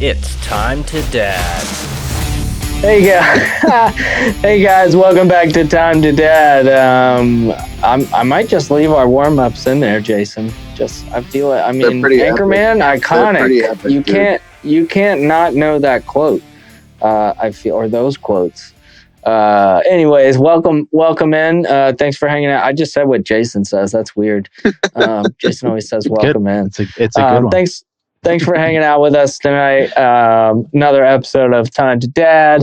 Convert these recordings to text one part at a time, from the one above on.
It's time to dad. Hey guys, welcome back to Time to Dad. I might just leave our warm ups in there, Jason. I feel it. I mean, Anchorman, iconic. Epic, you can't not know that quote. I feel, or those quotes. Anyways, welcome in. Thanks for hanging out. I just said what Jason says. That's weird. Jason always says welcome in. It's a good one. Thanks for hanging out with us tonight. Another episode of Time to Dad.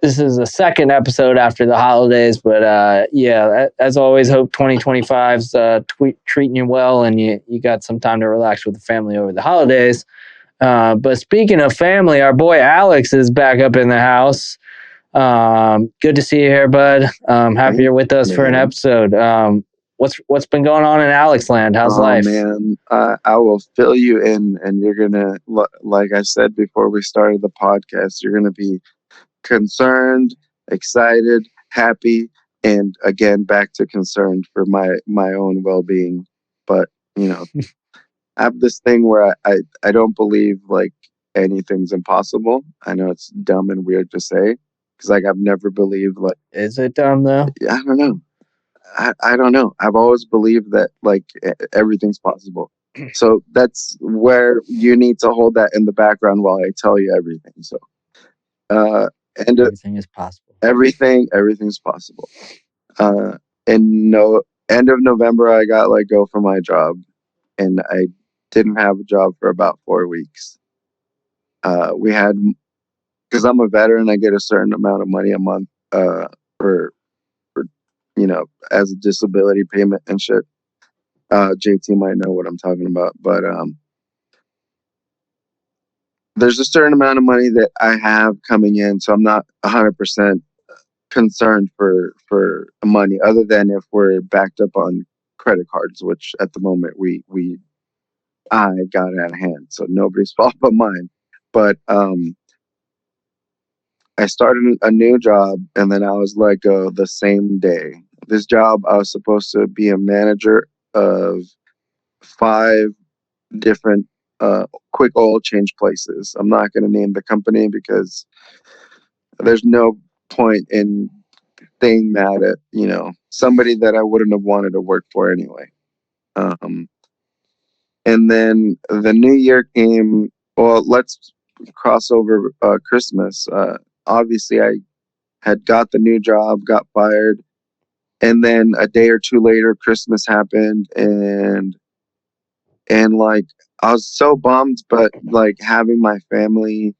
This is the second episode after the holidays, but yeah, as always, hope 2025's treating you well and you got some time to relax with the family over the holidays. But speaking of family, our boy Alex is back up in the house. Good to see you here, bud. Happy you're with us for an episode. What's been going on in Alex land? How's life? Man, I will fill you in, and you're gonna, like I said before we started the podcast, you're gonna be concerned, excited, happy, and again back to concerned for my own well-being. But I have this thing where I don't believe like anything's impossible. I know it's dumb and weird to say because like I've never believed like. Is it dumb though? I don't know. I don't know. I've always believed that like everything's possible. So that's where you need to hold that in the background while I tell you everything. So, Everything is possible. Everything's possible. End of November, I got let go from my job, and I didn't have a job for about 4 weeks. Because I'm a veteran, I get a certain amount of money a month for as a disability payment and shit. JT might know what I'm talking about, but there's a certain amount of money that I have coming in, so I'm not 100% concerned for money, other than if we're backed up on credit cards, which at the moment I got out of hand, so nobody's fault but mine. But I started a new job, and then I was let go the same day. This job, I was supposed to be a manager of 5 different quick oil change places. I'm not going to name the company because there's no point in saying that at somebody that I wouldn't have wanted to work for anyway. And then the new year came. Well, let's cross over Christmas. Obviously, I had got the new job, got fired, and then a day or two later, Christmas happened, and like I was so bummed, but like having my family,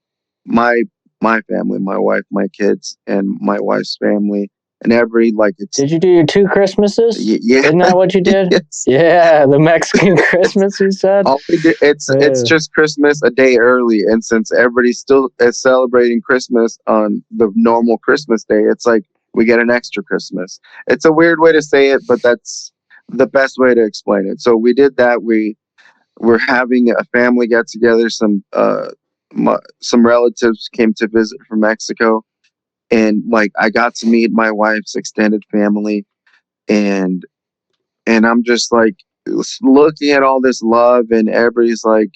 my family, my wife, my kids, and my wife's family, and Did you do your 2 Christmases? Yeah. Isn't that what you did? Yes. Yeah, the Mexican Christmas, you said? All we did, it's just Christmas a day early, and since everybody still is celebrating Christmas on the normal Christmas day, it's like we get an extra Christmas. It's a weird way to say it, but that's the best way to explain it. So we did that. We're having a family get together. Some relatives came to visit from Mexico, and like I got to meet my wife's extended family, and I'm just like looking at all this love, and everybody's like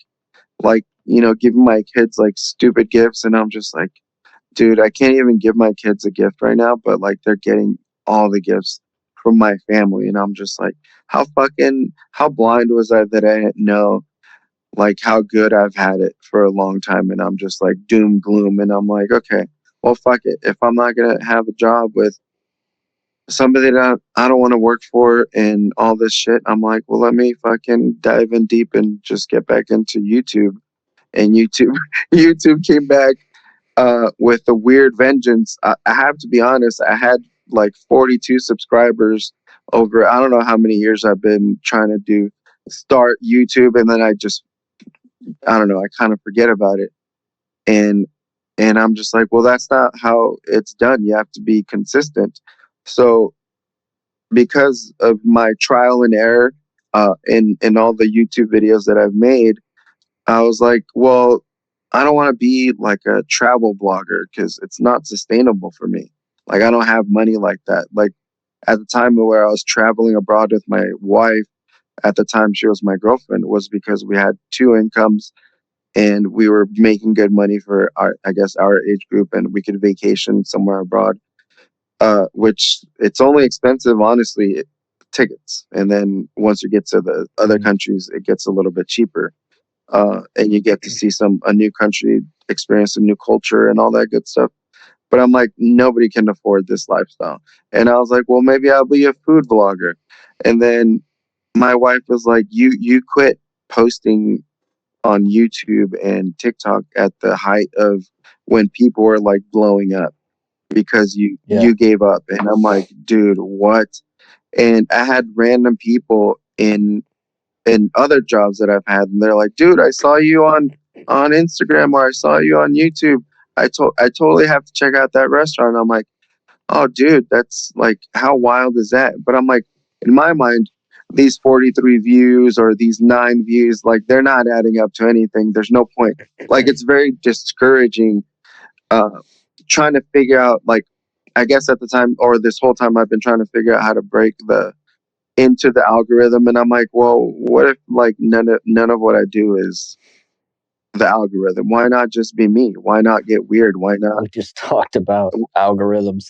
giving my kids like stupid gifts, and I'm just like, dude, I can't even give my kids a gift right now, but like they're getting all the gifts from my family, and I'm just like, how blind was I that I didn't know like how good I've had it for a long time, and I'm just like doom gloom, and I'm like, okay, well fuck it, if I'm not gonna have a job with somebody that I don't want to work for and all this shit, I'm like, well, let me fucking dive in deep and just get back into YouTube. And YouTube came back with a weird vengeance. I have to be honest, I had like 42 subscribers over I don't know how many years I've been trying to start YouTube, and then I don't know, I kind of forget about it. And I'm just like, well, that's not how it's done. You have to be consistent. So because of my trial and error in all the YouTube videos that I've made, I was like, well, I don't want to be like a travel blogger because it's not sustainable for me. Like I don't have money like that. Like at the time where I was traveling abroad with my wife, at the time she was my girlfriend, was because we had 2 incomes, and we were making good money for our age group, and we could vacation somewhere abroad. Which it's only expensive, honestly, tickets, and then once you get to the other countries, it gets a little bit cheaper, and you get to see a new country, experience a new culture, and all that good stuff. But I'm like, nobody can afford this lifestyle, and I was like, well, maybe I'll be a food vlogger, and then my wife was like, you quit posting on YouTube and TikTok at the height of when people were like blowing up because you gave up. And I'm like, dude, what? And I had random people in other jobs that I've had, and they're like, dude, I saw you on Instagram, or I saw you on YouTube. I totally have to check out that restaurant. I'm like, oh dude, that's like, how wild is that? But I'm like, in my mind, these 43 views or these 9 views, like, they're not adding up to anything. There's no point. Like, it's very discouraging, trying to figure out, like, I guess at the time, or this whole time, I've been trying to figure out how to break into the algorithm. And I'm like, well, what if like none of what I do is the algorithm? Why not just be me? Why not get weird? Why not? We just talked about algorithms.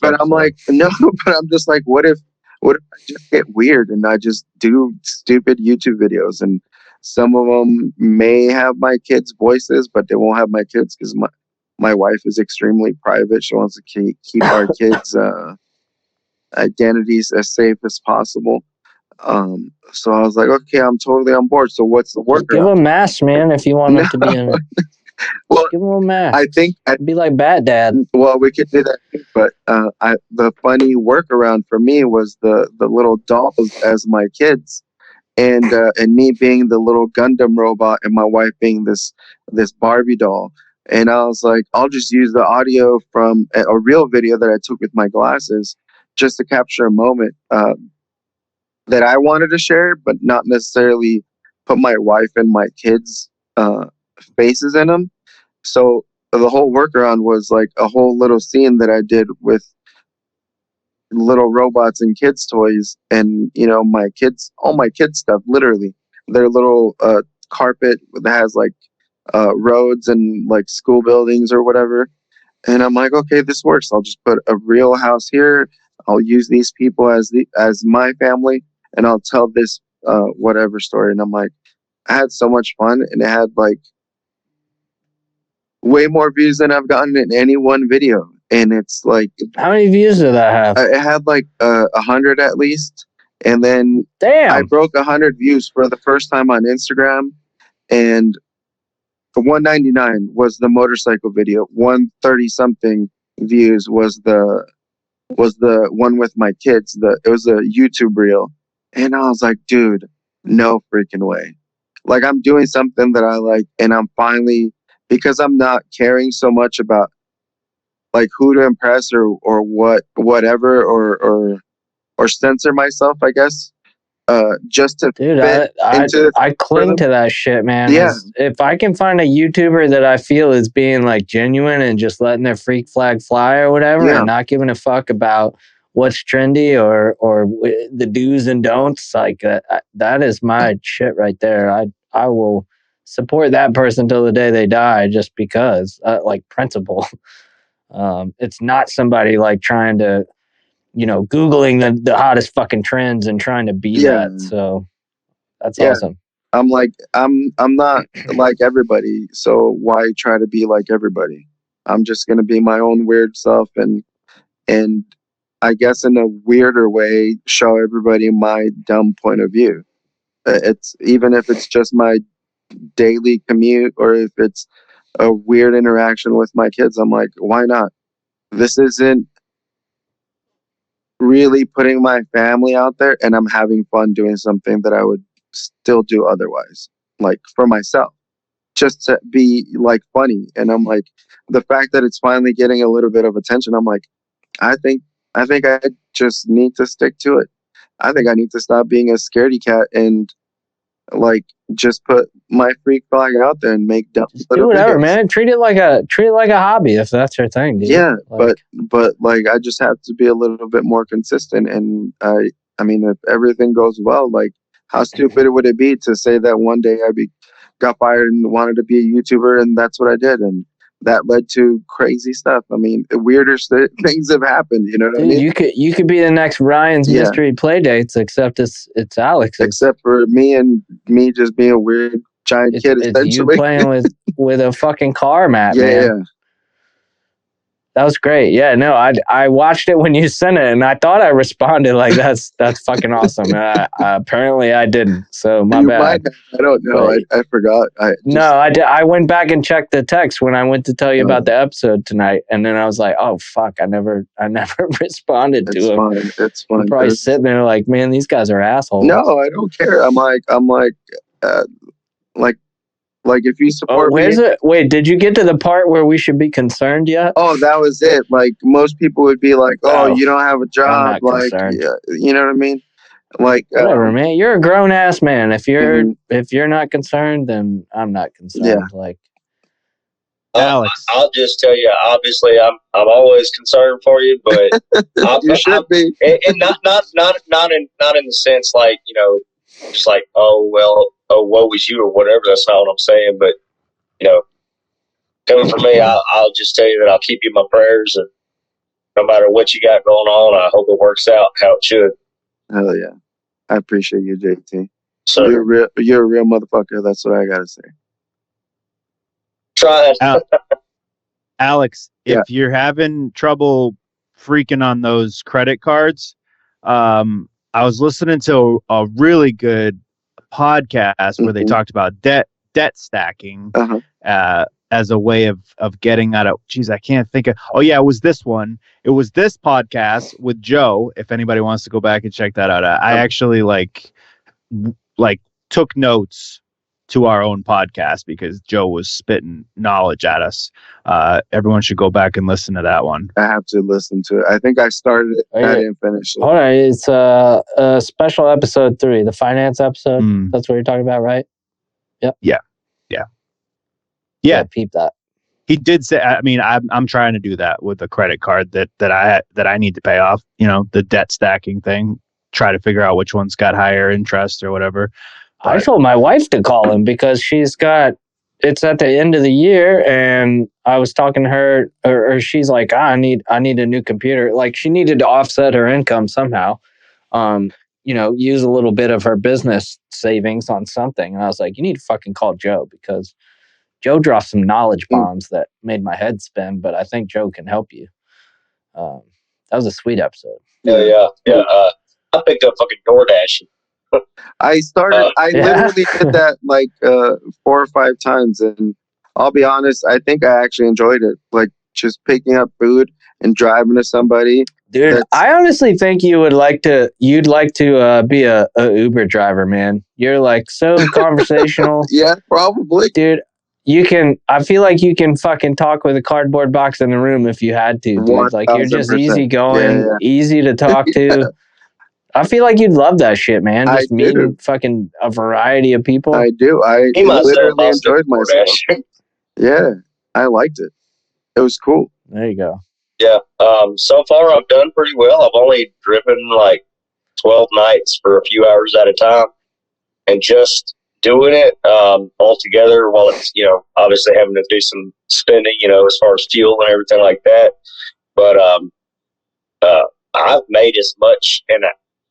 But I'm like, no, but I'm just like, what if I just get weird and I just do stupid YouTube videos, and some of them may have my kids' voices, but they won't have my kids because my wife is extremely private. She wants to keep our kids' identities as safe as possible. So I was like, okay, I'm totally on board. So what's the workaround? Give them masks, man, if you want them to be in it. Well, give them a mask. I think I'd be like Bat Dad. Well, we could do that, but the funny workaround for me was the little dolls as my kids, and me being the little Gundam robot, and my wife being this Barbie doll. And I was like, I'll just use the audio from a real video that I took with my glasses, just to capture a moment that I wanted to share, but not necessarily put my wife and my kids' faces in them. So the whole workaround was like a whole little scene that I did with little robots and kids' toys, and all my kids' stuff, literally their little carpet that has like roads and like school buildings or whatever. And I'm like, okay, this works. I'll just put a real house here. I'll use these people as my family, and I'll tell this whatever story. And I'm like, I had so much fun, and it had like way more views than I've gotten in any one video. And it's like, how many views did that have? It had like 100 at least. And then I broke 100 views for the first time on Instagram, and 199 was the motorcycle video. 130 something views was the one with my kids. It was a YouTube reel. And I was like, dude, no freaking way. Like, I'm doing something that I like, and I'm finally, because I'm not caring so much about like who to impress or whatever or censor myself, I guess. Just to dude, I cling to that shit, man. Yeah. If I can find a YouTuber that I feel is being like genuine and just letting their freak flag fly or whatever, and not giving a fuck about what's trendy or the do's and don'ts, like that is my shit right there. I will support that person till the day they die, just because like principle. It's not somebody like trying to, Googling the hottest fucking trends and trying to be that. So that's awesome. I'm like, I'm not like everybody, so why try to be like everybody? I'm just gonna be my own weird self, and I guess in a weirder way show everybody my dumb point of view. It's even if it's just my daily commute, or if it's a weird interaction with my kids, I'm like, why not? This isn't really putting my family out there, and I'm having fun doing something that I would still do otherwise, like for myself, just to be like funny. And I'm like, the fact that it's finally getting a little bit of attention, I'm like, I think I just need to stick to it. I think I need to stop being a scaredy cat and like just put my freak flag out there and make dumb do whatever videos. Man, treat it like a hobby if that's your thing, dude. Yeah, like, but like, I just have to be a little bit more consistent. And I mean, if everything goes well, like, how stupid would it be to say that one day I got fired and wanted to be a YouTuber, and that's what I did, and that led to crazy stuff. I mean, weirder things have happened. You know what I Dude, mean? you could be the next Ryan's Yeah. Mystery Playdates, except it's Alex. Except for me just being a weird giant kid, It's you essentially. playing with a fucking car, Matt. Yeah, man. yeah. That was great. Yeah, no, I watched it when you sent it, and I thought I responded like that's fucking awesome. Apparently, I didn't. So my You bad. might have. I don't know. Right. I forgot. No, I did. I went back and checked the text when I went to tell you Oh. about the episode tonight, and then I was like, "Oh fuck, I never responded It's to him." fine. It's I'm fine. probably sitting there like, "Man, these guys are assholes." No, I don't care. I'm like if you Oh, support where's me. it? Wait, did you get to the part where we should be concerned yet? Oh, that was it. Like most people would be like, "Oh, Oh, you don't have a job." not Like, concerned. yeah, you know what I mean? Like, Whatever, man. You're a grown ass man. If you're Mhm. not concerned, then I'm not concerned. Like, Alex, I'll just tell you. Obviously, I'm always concerned for you, but you should be. and not in the sense like just like woe is you or whatever. That's not what I'm saying. But coming from me, I'll just tell you that I'll keep you in my prayers, and no matter what you got going on, I hope it works out how it should. Hell yeah, I appreciate you, JT. So You're a real motherfucker. That's what I gotta say. try it. Alex, Yeah. if you're having trouble freaking on those credit cards, I was listening to a really good podcast where they Mhm. talked about debt stacking Uh-huh. as a way of getting out of. Geez, I can't think of. Oh yeah, it was this one. It was this podcast with Joe. If anybody wants to go back and check that out, I actually like took notes to our own podcast because Joe was spitting knowledge at us. Everyone should go back and listen to that one. I have to listen to it. I think I started it. Okay. I didn't finish it. hold on. It's a special episode 3, the finance episode. Mm. That's what you're talking about, right? Yep. Yeah, Peep that. he did say. I mean, I'm trying to do that with the credit card that I need to pay off. The debt stacking thing. Try to figure out which one's got higher interest or whatever. I told my wife to call him because it's at the end of the year, and I was talking to her, or she's like, I need a new computer. Like, she needed to offset her income somehow. Use a little bit of her business savings on something. And I was like, you need to fucking call Joe, because Joe dropped some knowledge bombs that made my head spin, but I think Joe can help you. That was a sweet episode. Yeah. I picked up fucking DoorDash. I started. I Yeah. literally did that like 4 or 5 times, and I'll be honest. I think I actually enjoyed it. Like just picking up food and driving to somebody. Dude, I honestly think you'd like to be a Uber driver, man. You're like so conversational. Yeah, probably. Dude, I feel like you can fucking talk with a cardboard box in the room if you had to, dude. Like, you're just 1000%. easygoing, Yeah. easy to talk to. I feel like you'd love that shit, man. I Just meeting do. fucking a variety of people. I do. I He myself literally also enjoyed myself. DoorDash. Yeah, I liked it. It was cool. There you go. Yeah. So far, I've done pretty well. I've only driven like 12 nights for a few hours at a time, and just doing it all together while it's obviously having to do some spending as far as fuel and everything like that. But I've made as much, and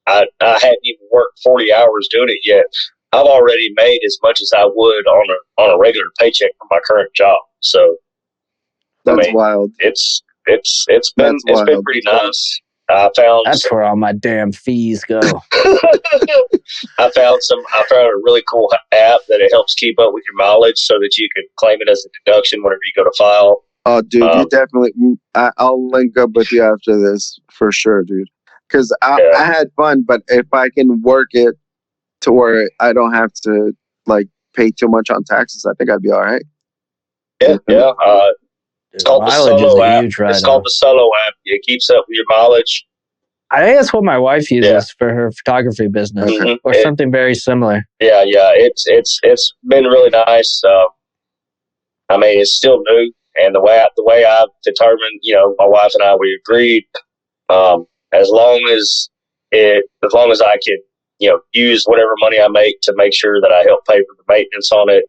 I hadn't even worked 40 hours doing it yet. I've already made as much as I would on a regular paycheck from my current job. So That's wild. it's been wild. pretty nice. I found That's where all my damn fees go. I found a really cool app that it helps keep up with your mileage so that you can claim it as a deduction whenever you go to file. Oh, dude, you definitely. I'll link up with you after this for sure, dude. Because I had fun, but if I can work it to where I don't have to like pay too much on taxes, I think I'd be all right. Yeah. It's called the Mileage is Solo a app. huge It's write-off. called the Solo app. It keeps up with your mileage. I think that's what my wife uses for her photography business, Mhm. or something very similar. Yeah. It's been really nice. I mean, it's still new, and the way I've determined, my wife and I, we agreed, as long as I can, use whatever money I make to make sure that I help pay for the maintenance on it,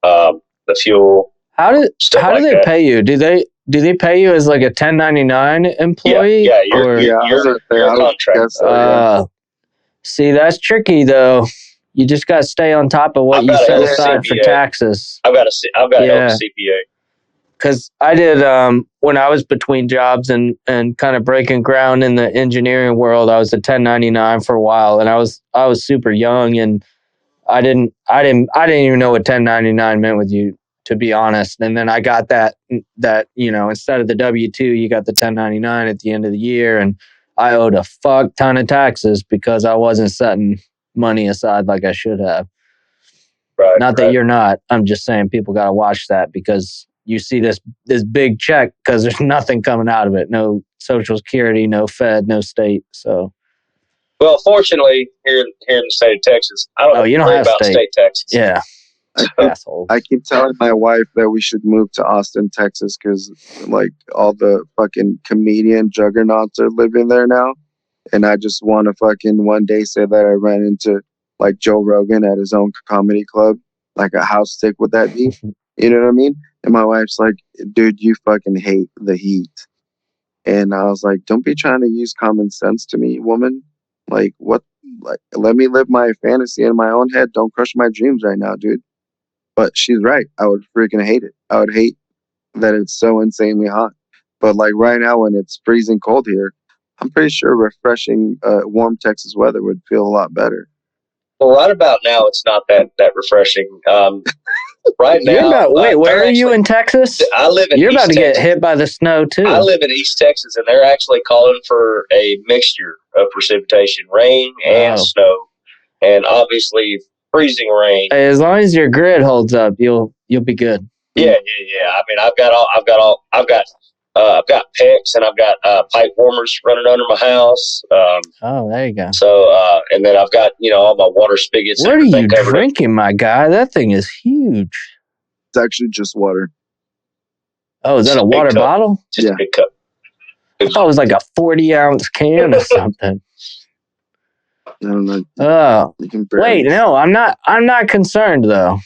the fuel. How do Stuff how do like they that. pay you? Do they pay you as like a 1099 employee? Yeah, you're or- Yeah, I was you're, gonna say, you're I a would contract. guess so, yeah. See, that's tricky though. You just got to stay on top of what I've you got set a aside for LCPA. taxes. I've got a Yeah. CPA. Because I did when I was between jobs and kind of breaking ground in the engineering world. I was a 1099 for a while, and I was super young, and I didn't even know what 1099 meant with you, to be honest. And then I got that instead of the W-2, you got the 1099 at the end of the year, and I owed a fuck ton of taxes because I wasn't setting money aside like I should have. Right. Not that you're not. I'm just saying people got to watch that because you see this big check because there's nothing coming out of it. No Social Security, no Fed, no state. So, Well, fortunately, here in the state of Texas, I don't you don't worry have about state. state taxes. yeah, asshole. I keep telling my wife that we should move to Austin, Texas, because like all the fucking comedian juggernauts are living there now, and I just want to fucking one day say that I ran into like Joe Rogan at his own comedy club. Like, how sick would that be? You know what I mean? And my wife's like, "Dude, you fucking hate the heat." And I was like, "Don't be trying to use common sense to me, woman. Like, what? Like, let me live my fantasy in my own head. Don't crush my dreams right now, dude." But she's right. I would freaking hate it. I would hate that it's so insanely hot. But like right now when it's freezing cold here, I'm pretty sure refreshing warm Texas weather would feel a lot better. Well, right about now, it's not that refreshing. Right now, where are you in Texas? I live in. You're East about to Texas. get hit by the snow too. I live in East Texas, and they're actually calling for a mixture of precipitation, rain and Wow. snow, and obviously freezing rain. Hey, as long as your grid holds up, you'll be good. Yeah. I mean, I've got PEX and I've got pipe warmers running under my house. Oh, there you go. So, and then I've got all my water spigots. What are and you everything covered up. drinking, my guy? That thing is huge. It's actually just water. Oh, is that a Big water cup. bottle? Just Yeah. a big cup. I thought it was like a 40-ounce can or something. I don't know. Oh, You can barely- wait, no, I'm not concerned though.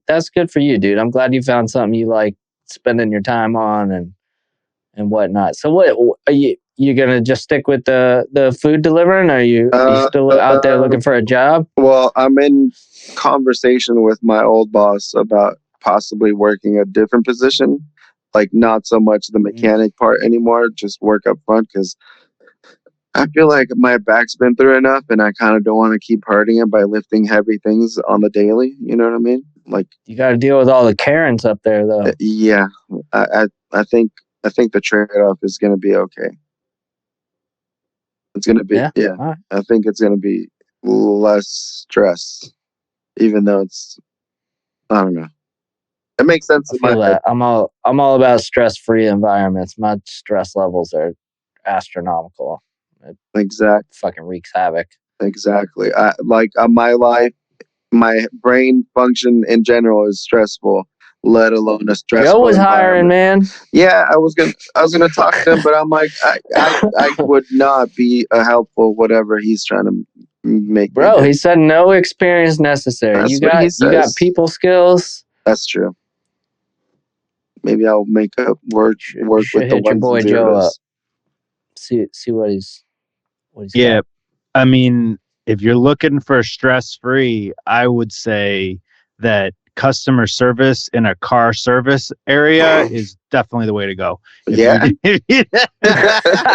That's good for you, dude. I'm glad you found something you like spending your time on and whatnot. So what are you gonna just stick with the food delivering? Or are you still out there looking for a job? Well, I'm in conversation with my old boss about possibly working a different position, like not so much the mechanic part anymore, just work up front, because I feel like my back's been through enough, and I kind of don't want to keep hurting it by lifting heavy things on the daily. You know what I mean? Like, You got to deal with all the Karens up there, though. yeah, I think the trade-off is going to be okay. It's going to be Yeah? yeah. All right. I think it's going to be less stress, even though it's, I don't know. It makes sense I in my feel head. that. I'm all about stress-free environments. My stress levels are astronomical. Exactly. Fucking wreaks havoc. Exactly. My life, my brain function in general is stressful, let alone a stressful Joe was hiring, environment. man. Yeah, I was gonna talk to him, but I'm like, I would not be a helpful whatever he's trying to make. Bro, me do. he said no experience necessary. That's You what he got says. people skills. That's true. Maybe I'll make up work Should with the hit your ones boy and Joe zeros. up. See what he's Yeah. got. I mean, if you're looking for stress-free, I would say that customer service in a car service area is definitely the way to go. Yeah.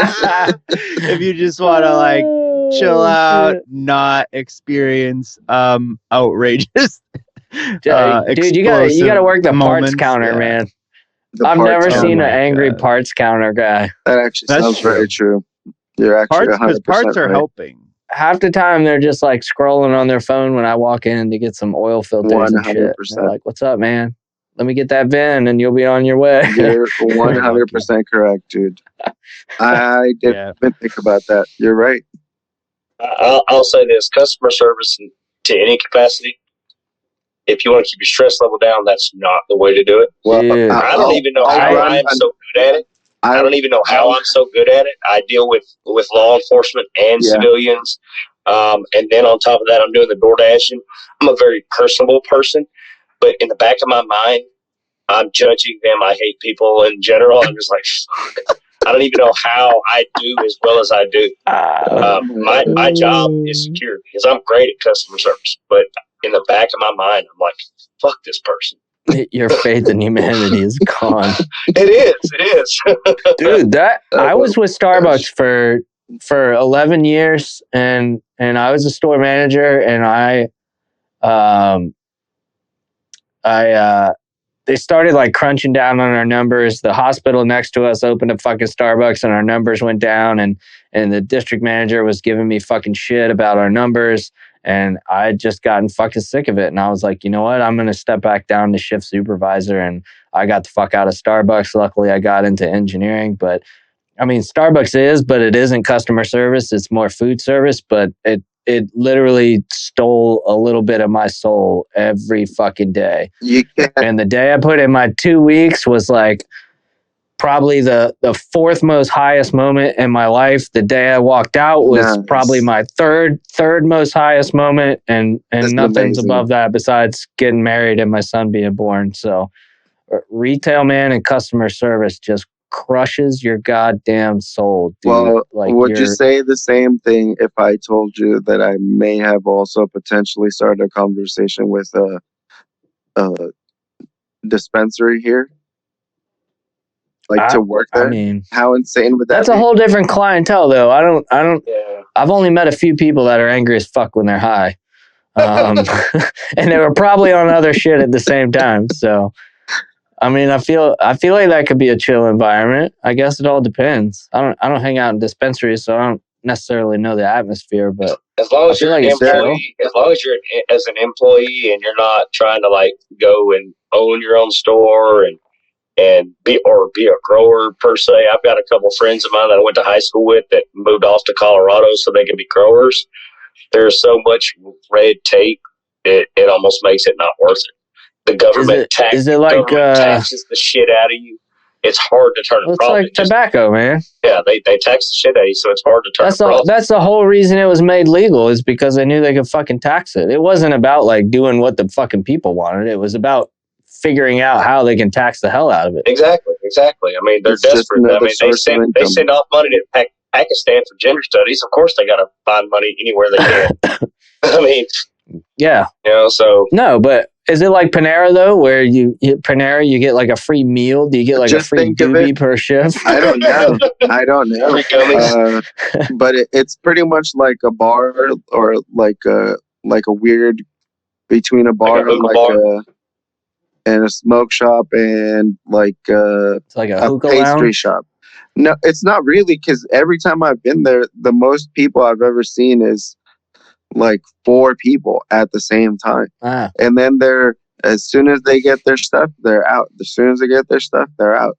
If you just want to like chill out, not experience outrageous Dude, you gotta explosive work the parts moments, counter, yeah. man. The I've parts never counter. seen Oh an my angry God. parts counter guy. That actually That's sounds very true. You're actually Parts, 100% because parts are right. helping. Half the time they're just like scrolling on their phone when I walk in to get some oil filters and shit. 100%. They're like, "What's up, man? Let me get that VIN and you'll be on your way." You're 100% correct, dude. I didn't Yeah. even think about that. You're right. I'll say this: customer service to any capacity. If you want to keep your stress level down, that's not the way to do it. Well, Dude. I don't even know how I am so good at it. I don't even know how I'm so good at it. I deal with law enforcement and Yeah. civilians. And then on top of that, I'm doing the door dashing. I'm a very personable person. but in the back of my mind, I'm judging them. I hate people in general. I'm just like, fuck. I don't even know how I do as well as I do. My job is secure because I'm great at customer service. But in the back of my mind, I'm like, fuck this person. Your faith in humanity is gone. It is. Dude, I was with Starbucks for 11 years and I was a store manager, and they started like crunching down on our numbers. The hospital next to us opened a fucking Starbucks and our numbers went down, and the district manager was giving me fucking shit about our numbers. And I had just gotten fucking sick of it. And I was like, you know what? I'm going to step back down to shift supervisor. And I got the fuck out of Starbucks. Luckily, I got into engineering. But I mean, Starbucks is, but it isn't customer service. It's more food service. But it literally stole a little bit of my soul every fucking day. You can't. And the day I put in my 2 weeks was like probably the fourth most highest moment in my life. The day I walked out was Nice. probably my third most highest moment, and That's nothing's amazing. above that besides getting married and my son being born. So retail, man, and customer service just crushes your goddamn soul, dude. Well, like would you say the same thing if I told you that I may have also potentially started a conversation with a dispensary here? Like to work there? I mean, How insane would that that's be? a whole different clientele, though. I don't. Yeah. I've only met a few people that are angry as fuck when they're high, and they were probably on other shit at the same time. So, I mean, I feel like that could be a chill environment. I guess it all depends. I don't hang out in dispensaries, so I don't necessarily know the atmosphere. But As long as I feel you're like an it's employee, as long as you're as an employee and you're not trying to like go and own your own store and be a grower per se. I've got a couple friends of mine that I went to high school with that moved off to Colorado so they could be growers. There's so much red tape, it almost makes it not worth it. The government taxes the shit out of you. It's hard to turn a it's profit. like tobacco, man. Yeah, they tax the shit out of you, so it's hard to turn a profit. That's the whole reason it was made legal, is because they knew they could fucking tax it. It wasn't about like doing what the fucking people wanted. It was about figuring out how they can tax the hell out of it. Exactly. I mean, they're It's just desperate. I another mean, source of they income. send off money to Pakistan for gender studies. Of course, they got to find money anywhere they can. I mean, Yeah. so No, but is it like Panera though, where you get like a free meal? Do you get like Just a free think of doobie it- per shift? I don't know. Free gummies. But it's pretty much like a bar, or like a weird between a bar Like a and hookah like bar? and a smoke shop and like It's like a a hookah pastry lounge. shop. No, it's not really, because every time I've been there, the most people I've ever seen is like 4 people at the same time. Ah, And then as soon as they get their stuff, they're out. As soon as they get their stuff, they're out.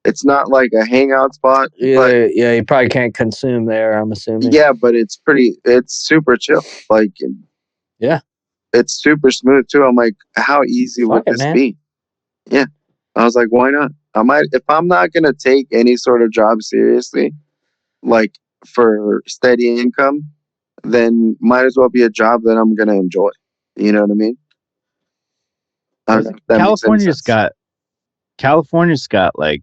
It's not like a hangout spot. But yeah, you probably can't consume there, I'm assuming. yeah, but it's super chill. Like, Yeah. it's super smooth too. I'm like, how easy would Fuck it, this man. be? Yeah. I was like, why not? If I'm not going to take any sort of job seriously, like for steady income, then might as well be a job that I'm going to enjoy. You know what I mean? I don't know if that makes any sense. California's got like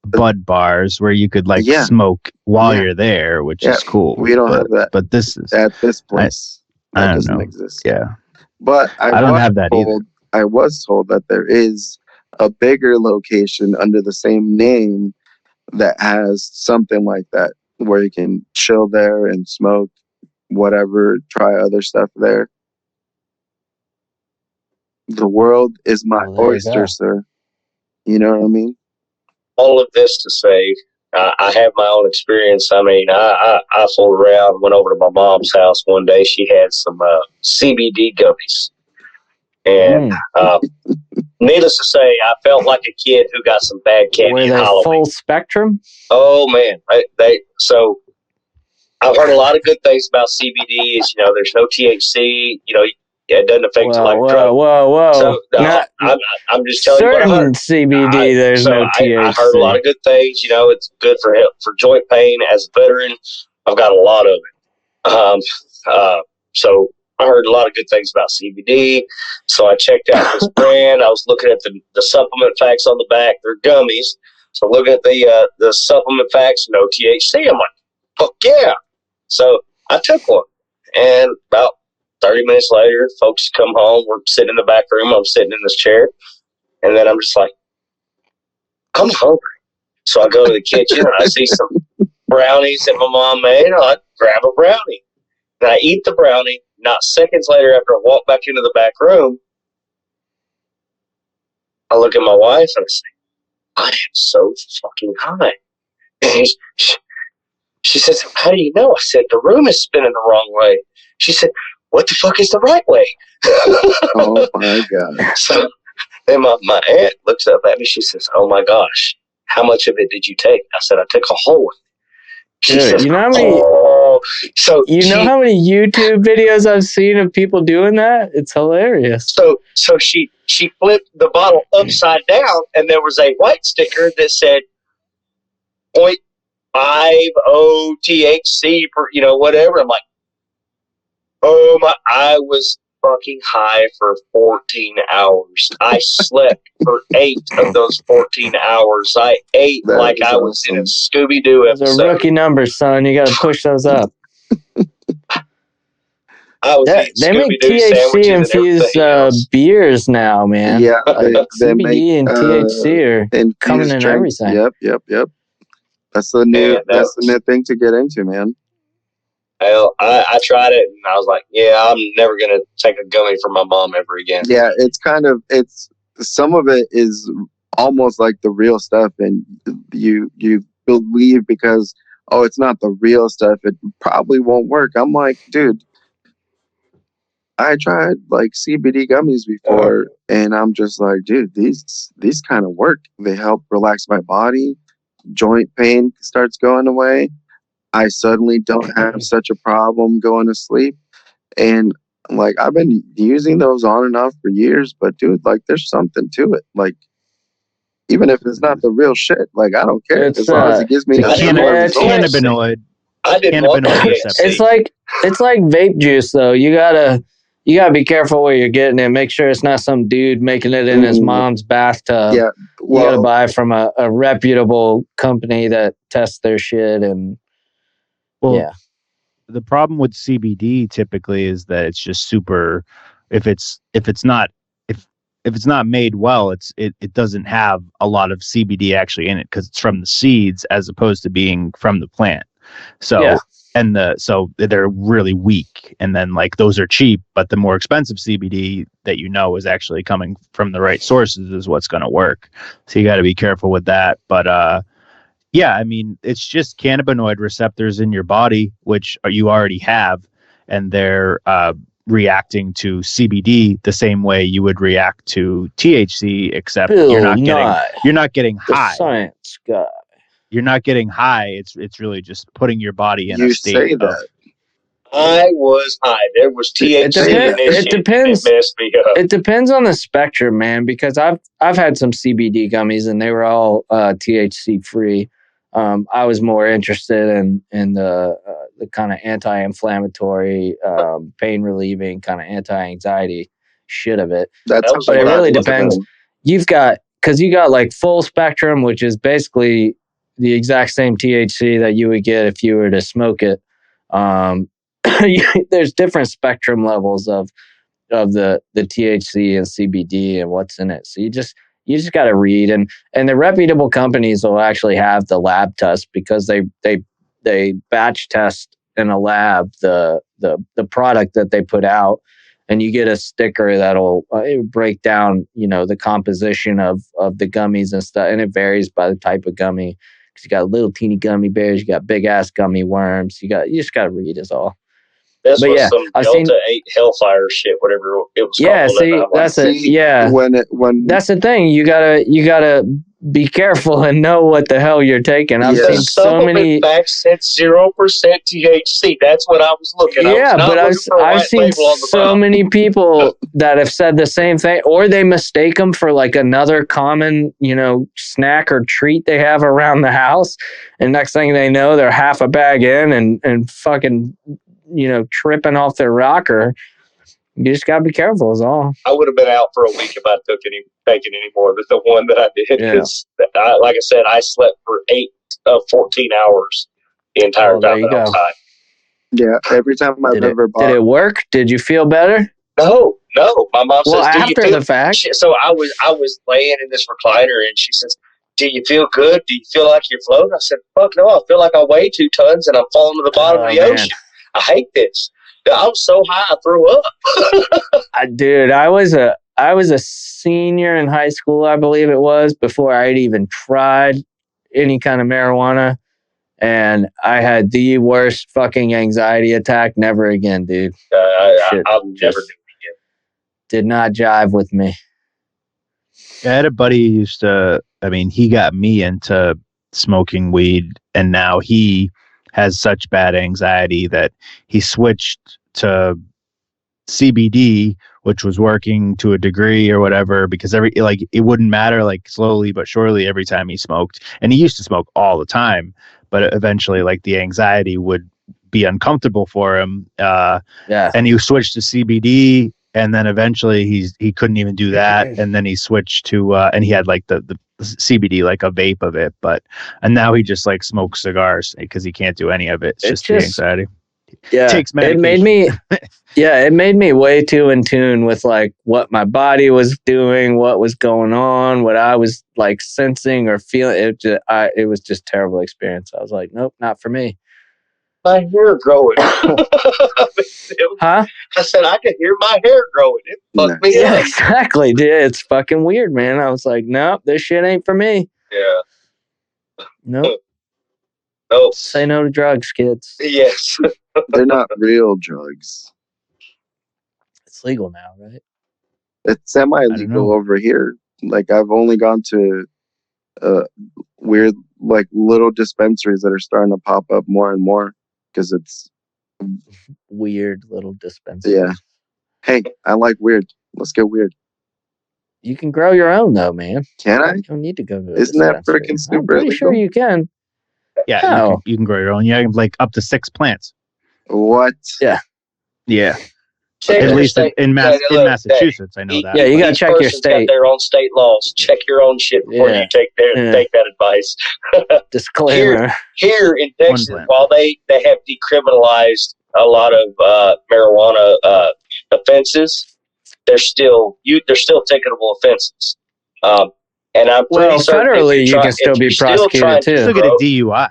bud bars where you could like Yeah. smoke while Yeah. you're there, which Yeah, is cool. we don't but, have that. But this is At this place, I that don't doesn't know. exist. yeah. But I don't have that either. I was told that there is a bigger location under the same name that has something like that, where you can chill there and smoke whatever, try other stuff there. The world is my Well, there you oyster, go. sir. You know what I mean? all of this to say, I have my own experience. I mean, I fooled around, went over to my mom's house one day. She had some CBD gummies. And needless to say, I felt like a kid who got some bad candy Were at they Halloween. full spectrum? Oh, man. So I've heard a lot of good things about CBD. Is, there's no THC. It doesn't affect you like a drug. Whoa. So Not I'm just telling you what I heard. certain CBD, there's no THC. I heard a lot of good things. It's good for joint pain. As a veteran, I've got a lot of it. So I heard a lot of good things about CBD. So I checked out this brand. I was looking at the supplement facts on the back. They're gummies. So looking at the supplement facts, no THC. I'm like, fuck yeah. So I took one. And about 30 minutes later, folks come home. We're sitting in the back room. I'm sitting in this chair. And then I'm just like, I'm hungry. So I go to the kitchen and I see some brownies that my mom made. I grab a brownie. And I eat the brownie. Not seconds later, after I walk back into the back room, I look at my wife and I say, I am so fucking high. And she says, how do you know? I said, the room is spinning the wrong way. She said, what the fuck is the right way? Oh my God. So then my aunt looks up at me. She says, oh my gosh, how much of it did you take? I said, I took a whole one. She Dude, says, you know how many? So know how many YouTube videos I've seen of people doing that? It's hilarious. So she flipped the bottle upside down, and there was a white sticker that said 0.50 THC per, whatever. I'm like, oh my! I was fucking high for 14 hours. I slept for 8 of those 14 hours. I ate That like is I was in a awesome. Scooby-Doo Those episode. are rookie numbers, son. You got to push those up. I was They eating make Scooby-Doo THC sandwiches and infused everything else. beers now, man. Yeah, they CBD make and THC are infused coming in drinks. everything. Yep. That's the new Man, that's the new thing to get into, man. Hell, I tried it, and I was like, yeah, I'm never going to take a gummy from my mom ever again. Yeah, it's some of it is almost like the real stuff, and you believe because it's not the real stuff, it probably won't work. I'm like, dude, I tried like CBD gummies before, and I'm just like, dude, these kind of work. They help relax my body. Joint pain starts going away. I suddenly don't have such a problem going to sleep. And like, I've been using those on and off for years, but dude, like, there's something to it. Like, even if it's not the real shit, like, I don't care It's, as long as it gives me The a similar result. cannabinoid. I didn't want the Cannabinoid THC. receptor. It's like vape juice, though. You gotta be careful where you're getting it. Make sure it's not some dude making it in his mom's bathtub. Yeah, You gotta well, buy from a reputable company that tests their shit and Well, yeah. the problem with CBD typically is that it's just super. If it's not made well, it doesn't have a lot of CBD actually in it because it's from the seeds as opposed to being from the plant. So Yeah. so they're really weak, and then like those are cheap, but the more expensive CBD that is actually coming from the right sources is what's going to work. So you got to be careful with that. But yeah, I mean, it's just cannabinoid receptors in your body, which you already have, and they're reacting to CBD the same way you would react to THC, except Bill you're not Nye, getting the high. science guy. You're not getting high. It's really just putting your body in you a state say of, that. I was high. There was THC in this It shit. depends. It messed me up. It depends on the spectrum, man, because I've had some CBD gummies and they were all THC free. I was more interested in the kind of anti-inflammatory, pain relieving, kind of anti-anxiety shit of it. That's But how it I really look at depends. them. You got like full spectrum, which is basically the exact same THC that you would get if you were to smoke it. There's different spectrum levels of the THC and CBD and what's in it. So you just got to read, and the reputable companies will actually have the lab test because they batch test in a lab the product that they put out, and you get a sticker that'll break down the composition of the gummies and stuff, and it varies by the type of gummy. Because you got little teeny gummy bears, you got big ass gummy worms. You just got to read is all. This But was yeah, some I've Delta seen- 8 Hellfire shit, whatever it was Yeah, called. see, And I'm like, that's it. See, Yeah, when that's the thing. You gotta be careful and know what the hell you're taking. I've Yeah. seen so supplement many. facts said 0% THC. That's what I was looking. I Yeah, was not but looking for a I've white seen label on the so bottle. many people that have said the same thing, or they mistake them for like another common, snack or treat they have around the house, and next thing they know, they're half a bag in and fucking, tripping off their rocker. You just gotta be careful. Is all. I would have been out for a week if I taken any more than the one that I did. Yeah. Because, like I said, I slept for 14 hours the entire Oh, there time you that I was go. high. Yeah, every time I've ever bought. Did it work? Did you feel better? No. My mom Well, says, "Do you after feel?" the fact. So I was laying in this recliner, and she says, "Do you feel good? Do you feel like you're floating?" I said, "Fuck no! I feel like I weigh 2 tons and I'm falling to the bottom of the man. ocean. I hate this. I was so high I threw up." Dude, I was a senior in high school, I believe it was, before I'd even tried any kind of marijuana, and I had the worst fucking anxiety attack. Never again, dude. Shit, I'll never do it again. Did not jive with me. I had a buddy who used to, he got me into smoking weed, and now he has such bad anxiety that he switched to CBD, which was working to a degree or whatever, because it wouldn't matter, like slowly but surely every time he smoked. And he used to smoke all the time, but eventually like the anxiety would be uncomfortable for him. And he switched to CBD, and then eventually he couldn't even do that. And then he switched to and he had like the CBD, like a vape of it, and now he just like smokes cigars because he can't do any of it. It's just the anxiety. Yeah, Takes it made me way too in tune with like what my body was doing, what was going on, what I was like sensing or feeling. It was just a terrible experience. I was like, nope, not for me. My hair growing. Huh? I said I could hear my hair growing. It fucked me Yeah, up. exactly, dude. It's fucking weird, man. I was like, nope, this shit ain't for me. Yeah. Nope. Nope. Say no to drugs, kids. Yes. They're not real drugs. It's legal now, right? It's I don't semi-legal know. over here. Like I've only gone to weird, like little dispensaries that are starting to pop up more and more because it's Weird little dispensary. yeah. Hey, I like weird. Let's get weird. You can grow your own though, man. Can I? You don't need to go to. Isn't that dispensary. freaking I'm super pretty sure illegal? you can. Yeah, No. you can grow your own. Yeah, like up to 6 plants. What? Yeah, Check at your least state. in Massachusetts, I know Each- that. Yeah, you gotta each check your person's state. Got their own state laws. Check your own shit before Yeah. you take that advice. Disclaimer. Here in Texas, plant. while they have decriminalized a lot of marijuana offenses, they're still ticketable offenses. And I'm pretty Well, certain if federally, you try- can still if be you're still prosecuted, trying too. to You still get a grow- DUI.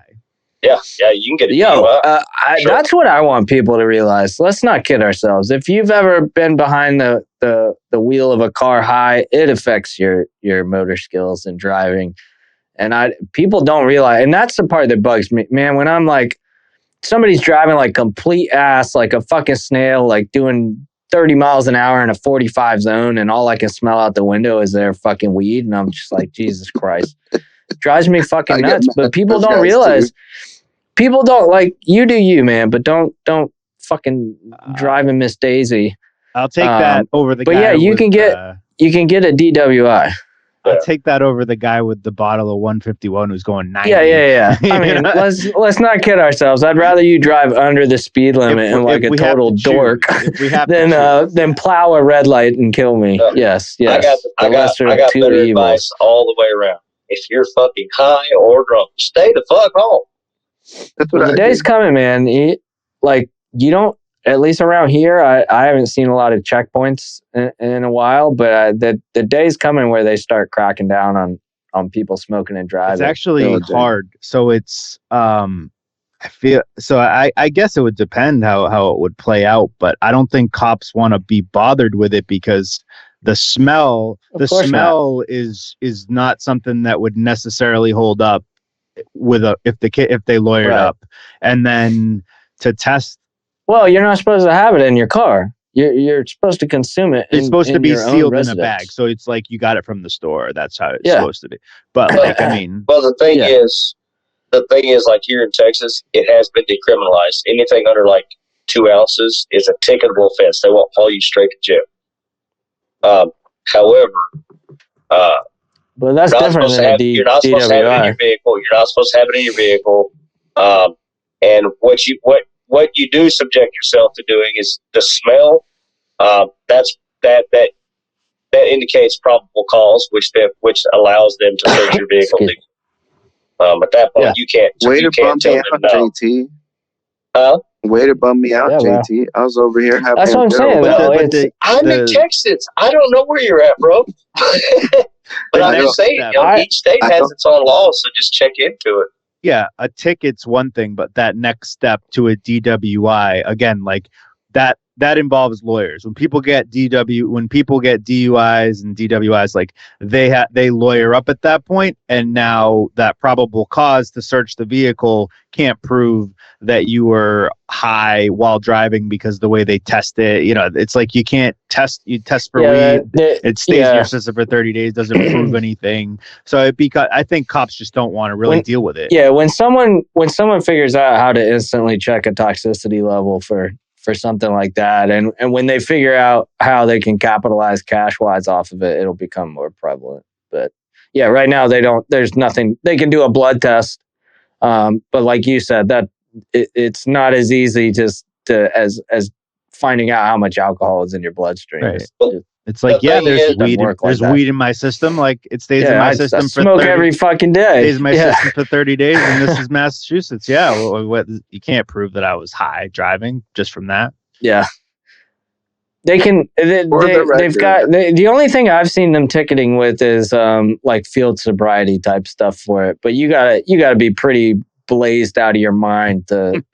Yeah, you can get a Yo, DUI. Sure. that's what I want people to realize. Let's not kid ourselves. If you've ever been behind the wheel of a car high, it affects your motor skills and driving. And people don't realize, and that's the part that bugs me, man. When I'm like, somebody's driving like complete ass, like a fucking snail, like doing 30 miles an hour in a 45 zone, and all I can smell out the window is their fucking weed, and I'm just like, Jesus Christ. It drives me fucking I get nuts. mad But at people those don't guys, realize. too. People don't like you do you, man, but don't fucking drive and Miss Daisy. I'll take that over the but guy yeah, you with, can get you can get a DWI. I'll take that over the guy with the bottle of 151 who's going 90. Yeah. I You mean, know? let's not kid ourselves. I'd rather you drive under the speed limit and like a we have total to choose, dork if we have to choose, than plow a red light and kill me. No. Yes. I got The lesser I of got two better evils. advice all the way around. If you're fucking high or drunk, stay the fuck home. That's what Well, the I day's did. coming, man. You don't, at least around here, I haven't seen a lot of checkpoints in a while, but the day's coming where they start cracking down on people smoking and driving. it's actually Oh, dang. hard. So it's I guess it would depend how it would play out, but I don't think cops want to be bothered with it because the smell is not something that would necessarily hold up with if they lawyered Right. up. And then to test, Well, you're not supposed to have it in your car. You're supposed to consume it. it's supposed to in be your own sealed in a residence. bag, so it's like you got it from the store. That's how it's Yeah. supposed to be. But like, I mean, Well, the thing Yeah. is, like here in Texas, it has been decriminalized. Anything under like 2 ounces is a ticketable offense. They won't haul you straight to jail. However, But that's you're not different supposed to than a have, you're not supposed to have it in DWI. your vehicle. You're not supposed to have it in your vehicle. And what you do subject yourself to doing is the smell That indicates probable cause, which allows them to search your vehicle. Excuse me. At that point, you can't. Way you to bum can't tell me them out, no. JT. Huh? Way to bum me out, Yeah, bro. JT. I was over here having. That's what I'm saying, But though. I'm in Texas. I don't know where you're at, bro. But I'm just saying, each state has its own laws, so just check into it. Yeah, a ticket's one thing, but that next step to a DWI, again, like that involves lawyers. When people get DUIs and DWIs, like they lawyer up at that point, and now that probable cause to search the vehicle can't prove that you were high while driving because the way they test it, it's like you can't test. You test for weed, it stays in your system for 30 days, doesn't prove anything. So I think cops just don't want to really deal with it. Yeah, when someone figures out how to instantly check a toxicity level for something like that, and when they figure out how they can capitalize cash-wise off of it, it'll become more prevalent. But yeah, right now there's nothing. They can do a blood test, but like you said, that it's not as easy as finding out how much alcohol is in your bloodstream. Right. It's like, there's weed. There's weed in my system. Like it stays in my system for smoke every fucking day. Stays in my system for 30 days, and this is Massachusetts. Yeah, you can't prove that I was high driving just from that. Yeah, they can. They've got the only thing I've seen them ticketing with is like field sobriety type stuff for it. But you gotta be pretty blazed out of your mind to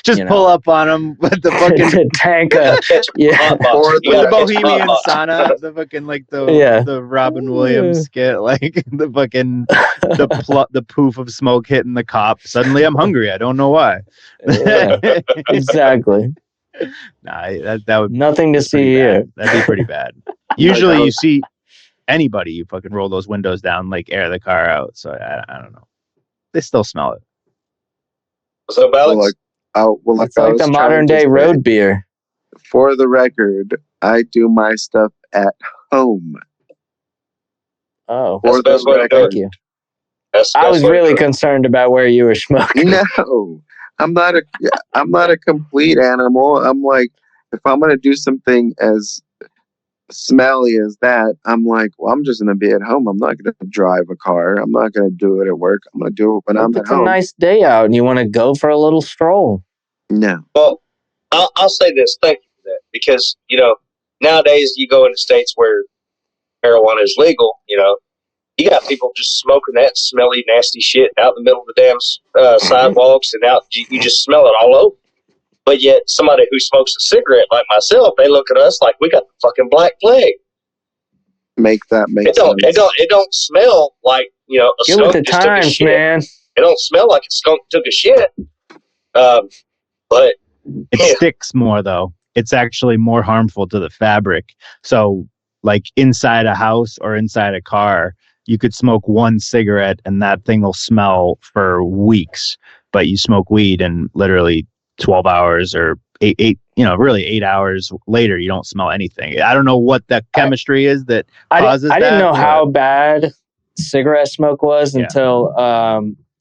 just pull up on them with the fucking tank the Bohemian sauna, the fucking like the Robin Williams skit, like the fucking the poof of smoke hitting the cop. Suddenly I'm hungry, I don't know why. Exactly. Nah, that would nothing to see here. That'd be pretty bad. Usually you see anybody, you fucking roll those windows down, like air the car out. So I don't know, they still smell it. So, Alex? It's like the modern day road beer. For the record, I do my stuff at home. Oh, that's the best way to do it. Thank you. I was really concerned about where you were smoking. No, I'm not a complete animal. I'm like, if I'm gonna do something as smelly as that, I'm like, well, I'm just gonna be at home. I'm not gonna drive a car. I'm not gonna do it at work. I'm gonna do it when I'm at home. It's a nice day out, and you want to go for a little stroll. No. Well, I'll say this. Thank you for that, because nowadays you go into states where marijuana is legal. You got people just smoking that smelly, nasty shit out in the middle of the damn sidewalks, and out you just smell it all over. But yet, somebody who smokes a cigarette like myself, they look at us like we got the fucking Black Plague. Make sense. It don't smell like a Get skunk with the just took a times, shit. man. It don't smell like a skunk took a shit. But it sticks more though. It's actually more harmful to the fabric. So, like inside a house or inside a car, you could smoke one cigarette and that thing will smell for weeks. But you smoke weed and literally 12 hours or really 8 hours later, you don't smell anything. I don't know what the chemistry is that causes that. I didn't know how bad cigarette smoke was until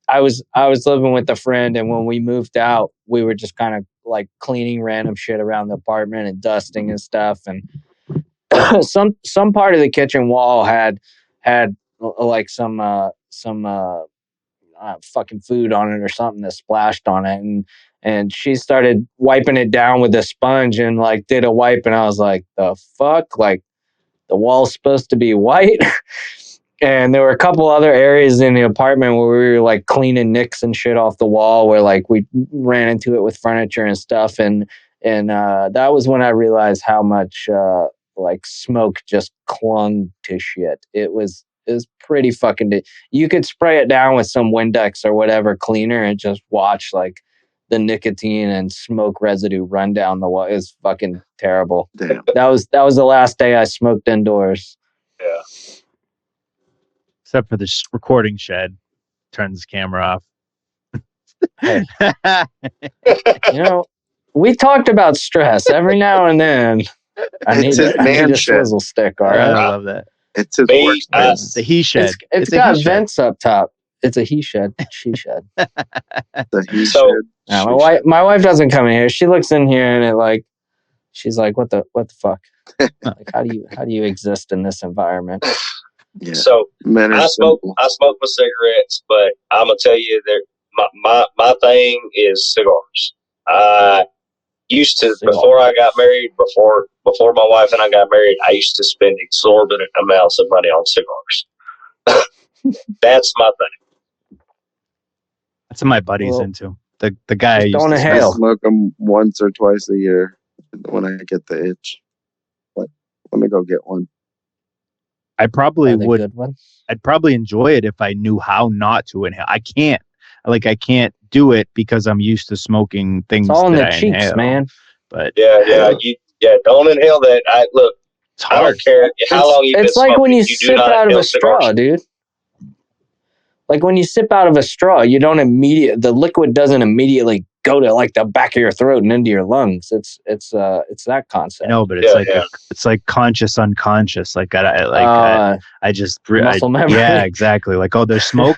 I was living with a friend, and when we moved out, we were just kind of like cleaning random shit around the apartment and dusting and stuff, and some part of the kitchen wall had like some fucking food on it or something that splashed on it, and she started wiping it down with a sponge and like did a wipe, and I was like, the fuck, like the wall's supposed to be white. And there were a couple other areas in the apartment where we were like cleaning nicks and shit off the wall, where like we ran into it with furniture and stuff, and that was when I realized how much like smoke just clung to shit. It was pretty fucking. You could spray it down with some Windex or whatever cleaner and just watch like the nicotine and smoke residue run down the wall. It was fucking terrible. Damn. That was the last day I smoked indoors. Yeah. Except for the recording shed, turns the camera off. Hey. We talked about stress every now and then. I need a swizzle stick. All right, I love that. It's his work. It's a he shed. It's got vents up top. It's a he shed. She shed. The he So- shed. My wife doesn't come in here. She looks in here and it like She's like, what the fuck? Like, how do you exist in this environment? Yeah. So Men are I smoke simple. my cigarettes, but I'm gonna tell you that my thing is cigars. I used to before I got married, before my wife and I got married, I used to spend exorbitant amounts of money on cigars. That's my thing. That's what my buddy's Well, into. The guy just used don't to I inhale. smoke them once or twice a year when I get the itch. But let me go get one. I probably Are they would. good ones? I'd probably enjoy it if I knew how not to inhale. I can't. Like I can't do it because I'm used to smoking things It's all in that the I cheeks, inhale. man. But Don't inhale that. it's I hard. don't care how long you've been It's like smoking. when you do sip not out of inhale a straw, cigars. dude. Like when you sip out of a straw, you don't the liquid doesn't immediately go to like the back of your throat and into your lungs. It's that concept. I know, but it's Yeah, like yeah. it's like conscious, unconscious. Like I just muscle memory. Yeah, exactly. Like there's smoke.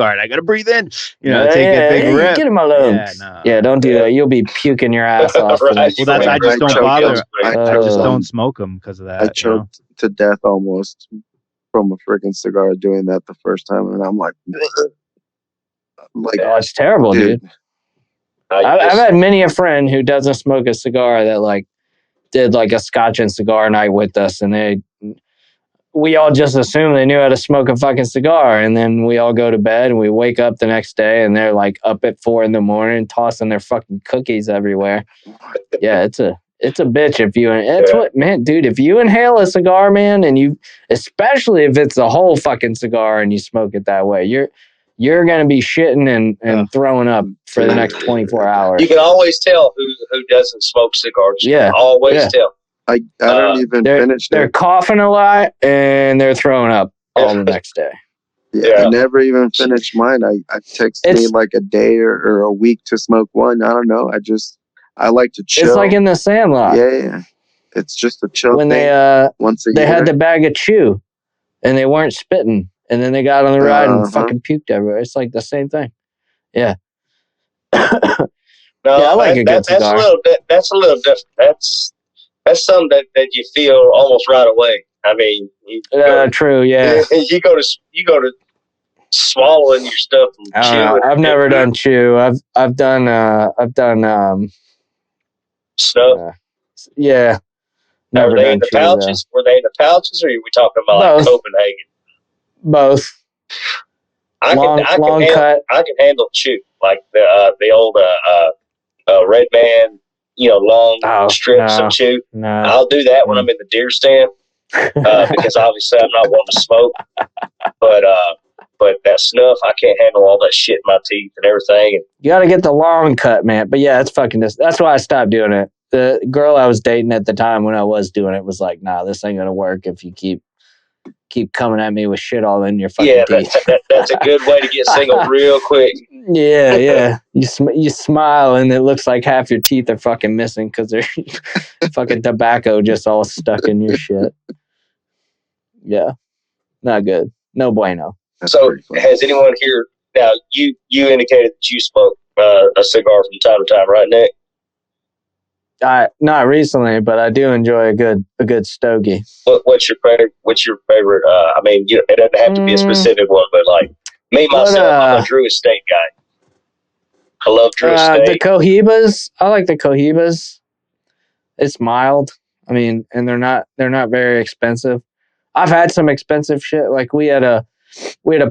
All right, I gotta breathe in. Take a big hey, rip. get in my lungs. Yeah, no. Don't do that. You'll be puking your ass off. Right. The next Well, that's day. I just don't choked bother. on- I I just choked don't smoke them because of that. I choked to death almost from a freaking cigar doing that the first time, and I'm like, Oh, it's terrible, dude. I've had many a friend who doesn't smoke a cigar that like did like a scotch and cigar night with us, and we all just assume they knew how to smoke a fucking cigar, and then we all go to bed and we wake up the next day and they're like up at 4 a.m. tossing their fucking cookies everywhere. Yeah, it's a bitch if you. It's what, man, dude. If you inhale a cigar, man, and especially if it's a whole fucking cigar and you smoke it that way, you're gonna be shitting and throwing up for the next 24 hours. You can always tell who doesn't smoke cigars. Yeah, always tell. I don't even finish They're it. coughing a lot and they're throwing up all the next day. Yeah, I never even finished mine. I text me like a day or a week to smoke one. I don't know. I like to chill. It's like in the Sandlot. Yeah. It's just a chill when thing. Once a they year. had the bag of chew and they weren't spitting, and then they got on the ride and fucking puked everywhere. It's like the same thing. Yeah. No, I like a good cigar. That's a little different. That's something that you feel almost right away. I mean, true. Yeah. You go to swallowing your stuff and chewing. I've never done chew. I've done stuff. Yeah. Never Were they done in the chew, pouches? Were they in the pouches, or are we talking about like Copenhagen? Both. I can handle chew, like the old Red Man, long strips of chew. No. I'll do that when I'm in the deer stand because obviously I'm not one to smoke. But that snuff, I can't handle all that shit in my teeth and everything. You got to get the long cut, man. But yeah, it's fucking. That's why I stopped doing it. The girl I was dating at the time when I was doing it was like, "Nah, this ain't gonna work if you keep coming at me with shit all in your fucking teeth." That's a good way to get single real quick. Yeah. You smile and it looks like half your teeth are fucking missing because they're fucking tobacco just all stuck in your shit. Yeah, not good. No bueno. So, has anyone here now? You indicated that you smoke a cigar from time to time, right, Nick? Not recently, but I do enjoy a good stogie. What's your favorite? I mean, it doesn't have to be a specific one, but like me myself, I'm a Drew Estate guy. I love Drew Estate. The Cohibas, I like the Cohibas. It's mild. I mean, and they're not very expensive. I've had some expensive shit. Like we had a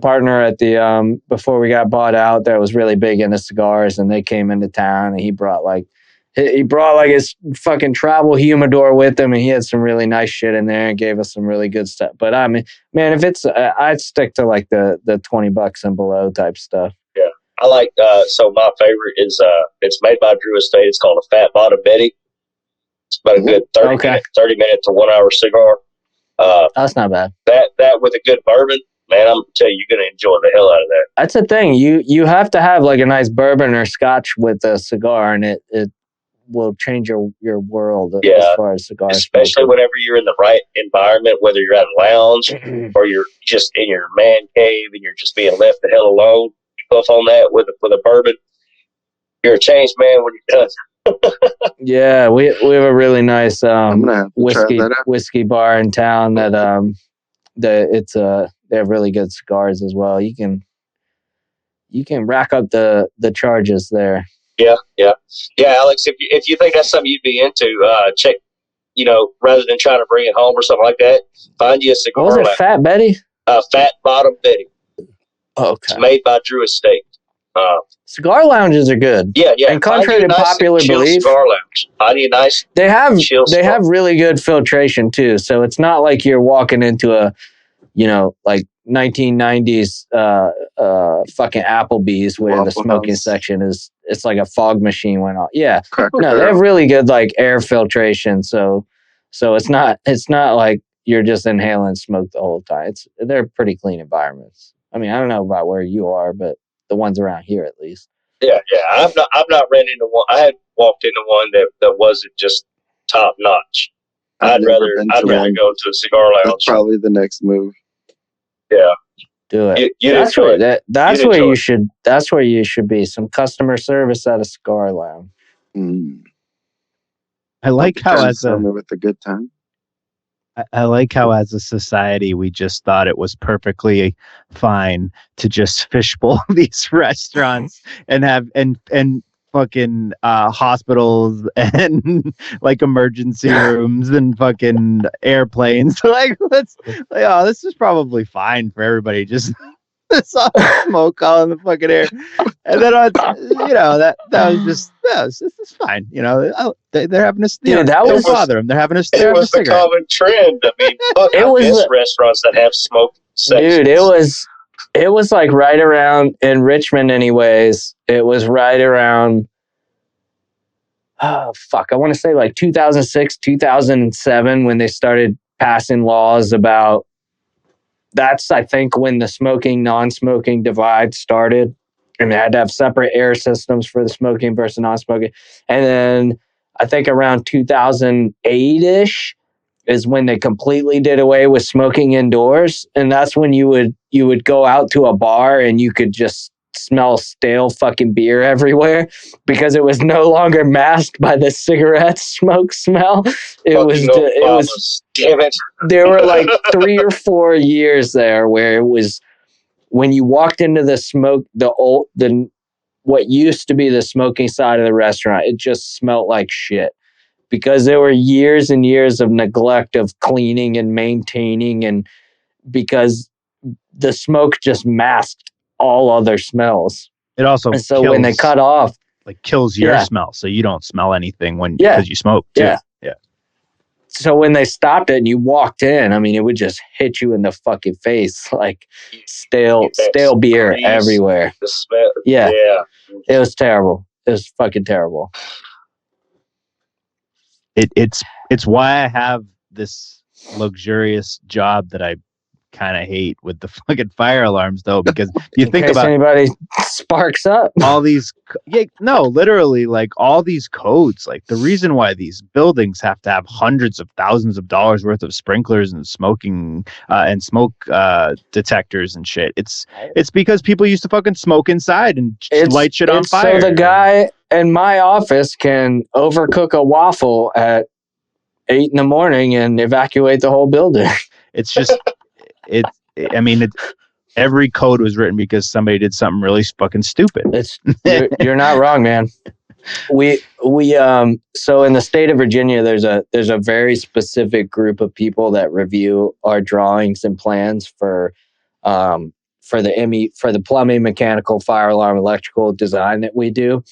partner at the before we got bought out that was really big into cigars, and they came into town and he brought his fucking travel humidor with him, and he had some really nice shit in there and gave us some really good stuff. But I mean, man, if it's I'd stick to like the $20 and below type stuff. Yeah, I like. So my favorite is it's made by Drew Estate. It's called a Fat Bottom Betty. It's about a good 30 minute to 1 hour cigar. That's not bad. That with a good bourbon, man, I'm gonna tell you, you're gonna enjoy the hell out of that. That's the thing. You have to have like a nice bourbon or scotch with a cigar, and it will change your world as far as cigars. Especially whenever you're in the right environment, whether you're at a lounge or you're just in your man cave and you're just being left the hell alone. You puff on that with a bourbon, you're a changed man when you're done. Yeah, we have a really nice I'm gonna have to try that out. whiskey bar in town that they have really good cigars as well. You can rack up the charges there. Yeah, Alex. If you think that's something you'd be into, check. Rather than trying to bring it home or something like that, find you a cigar What was it, lounge. Fat Betty? Fat Bottom Betty. Okay. It's made by Drew Estate. Cigar lounges are good. Yeah. And contrary to popular belief, cigar lounge. Find you a nice. They have cigar. have really good filtration too. So it's not like you're walking into a, like 1990s fucking Applebee's where the Waffle smoking House. section it's like a fog machine went off. Yeah. Cracker No, they Barrel. have really good like air filtration. So it's not like you're just inhaling smoke the whole time. They're pretty clean environments. I mean, I don't know about where you are, but the ones around here at least. Yeah. I'm not renting into one. I had walked into one that wasn't just top notch. I've I'd never rather been to one. go to a cigar That's lounge. probably the next move. Yeah. Do it. That's where That's You'd where enjoy you it. should. That's where you should be. Some customer service at a cigar lounge. I like how Trying as to sell a me with a good time. I like how as a society we just thought it was perfectly fine to just fishbowl these restaurants and have and fucking hospitals and like emergency rooms and fucking airplanes. Like this is probably fine for everybody. Just saw smoke all in the fucking air, and then that was this is fine. They're having a Dude, that don't was- bother them. They're having a It they're having a was the cigarette. common trend. I mean, fuck, It I was miss the- restaurants that have smoke sections. Dude, it was like right around in Richmond, anyways. It was right around. Oh fuck! I want to say like 2006, 2007 when they started passing laws about. That's I think when the smoking non-smoking divide started, and they had to have separate air systems for the smoking versus non-smoking. And then I think around 2008-ish is when they completely did away with smoking indoors, and that's when you would go out to a bar and you could just smell stale fucking beer everywhere because it was no longer masked by the cigarette smoke smell. It was Damn it. there were like 3 or 4 years there where it was when you walked into the smoke, what used to be the smoking side of the restaurant, it just smelled like shit because there were years and years of neglect of cleaning and maintaining, and because the smoke just masked all other smells. It also And so when they cut off, kills your Yeah. smell, so you don't smell anything Yeah. because you smoke too. Yeah. so when they stopped it and you walked in, I mean, it would just hit you in the fucking face like stale beer grease. everywhere. The smell. Yeah. Yeah. It was terrible. It was fucking terrible. It's why I have this luxurious job that I kind of hate with the fucking fire alarms, though, because you In think case about anybody sparks up. all these literally like all these codes, like the reason why these buildings have to have hundreds of thousands of dollars worth of sprinklers and smoking and smoke detectors and shit, it's because people used to fucking smoke inside and light shit on fire. So the guy in my office can overcook a waffle at 8 a.m. and evacuate the whole building. It's just every code was written because somebody did something really fucking stupid. You're not wrong, man. We so in the state of Virginia, there's a very specific group of people that review our drawings and plans for the plumbing, mechanical, fire alarm, electrical design that we do.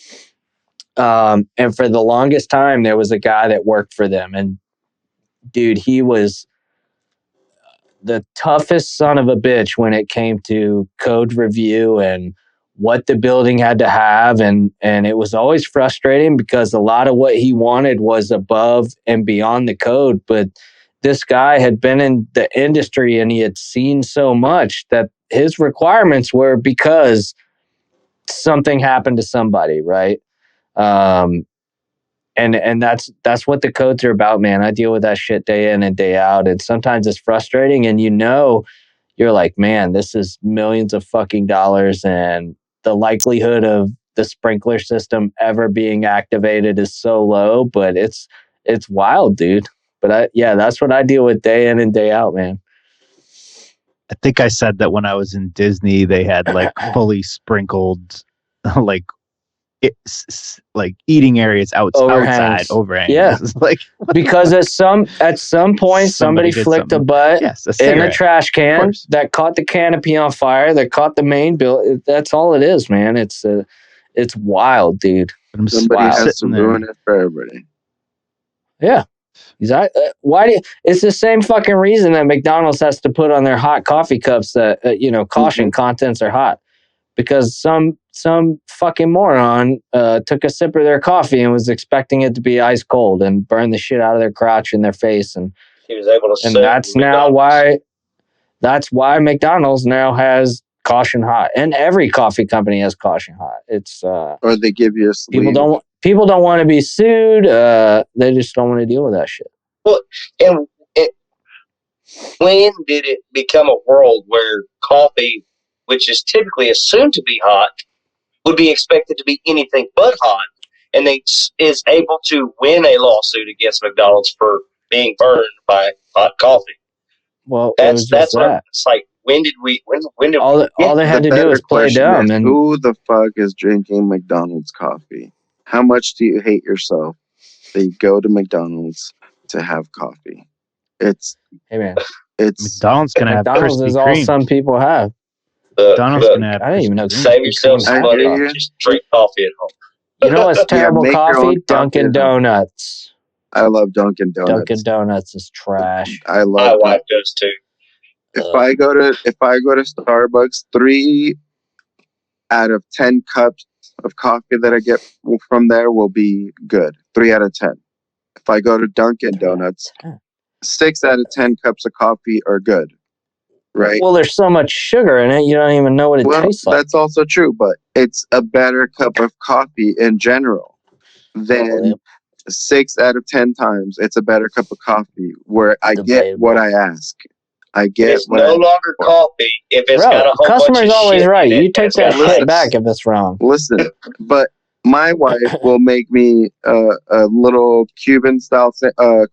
And for the longest time, there was a guy that worked for them, and dude, he was the toughest son of a bitch when it came to code review and what the building had to have. And it was always frustrating because a lot of what he wanted was above and beyond the code. But this guy had been in the industry and he had seen so much that his requirements were because something happened to somebody, right? And that's what the codes are about, man. I deal with that shit day in and day out. And sometimes it's frustrating and you're like, man, this is millions of fucking dollars. And the likelihood of the sprinkler system ever being activated is so low, but it's wild, dude. But that's what I deal with day in and day out, man. I think I said that when I was in Disney, they had like fully sprinkled, like like eating areas outside overhangs. Yeah, like because at some point somebody flicked a butt in a trash can that caught the canopy on fire, that caught the main bill. That's all it is, man. It's wild, dude. Somebody has to ruin it for everybody. Yeah. Exactly. It's the same fucking reason that McDonald's has to put on their hot coffee cups that caution contents are hot, because some fucking moron took a sip of their coffee and was expecting it to be ice cold and burn the shit out of their crotch in their face, and he was able to. And that's why McDonald's now has caution hot, and every coffee company has caution hot. It's or they give you a sleeve. People don't want to be sued. They just don't want to deal with that shit. Well, and when did it become a world where coffee, which is typically assumed to be hot, would be expected to be anything but hot, and they is able to win a lawsuit against McDonald's for being burned by hot coffee? Well, that's what it's like. When did all they had to do was play dumb? And who the fuck is drinking McDonald's coffee? How much do you hate yourself that you go to McDonald's to have coffee? Hey man, McDonald's gonna have McDonald's is all some people have. McDonald's gonna have. I didn't even know. Save yourself some money. Just drink coffee at home. You know what's terrible coffee? Dunkin' Donuts. I love Dunkin' Donuts. Dunkin' Donuts is trash. I love. My wife does too. If I go to Starbucks, 3 out of 10 cups of coffee that I get from there will be good. 3 out of 10. If I go to Dunkin' Donuts, 6 out of 10 cups of coffee are good. Right? Well, there's so much sugar in it, you don't even know what it tastes like. That's also true, but it's a better cup of coffee in general than 6 out of 10 times. It's a better cup of coffee where I get what I ask. I get it's no longer coffee if it's got a whole customer's bunch of always shit right. in it. You take that shit back if it's wrong. Listen, my wife will make me a little Cuban style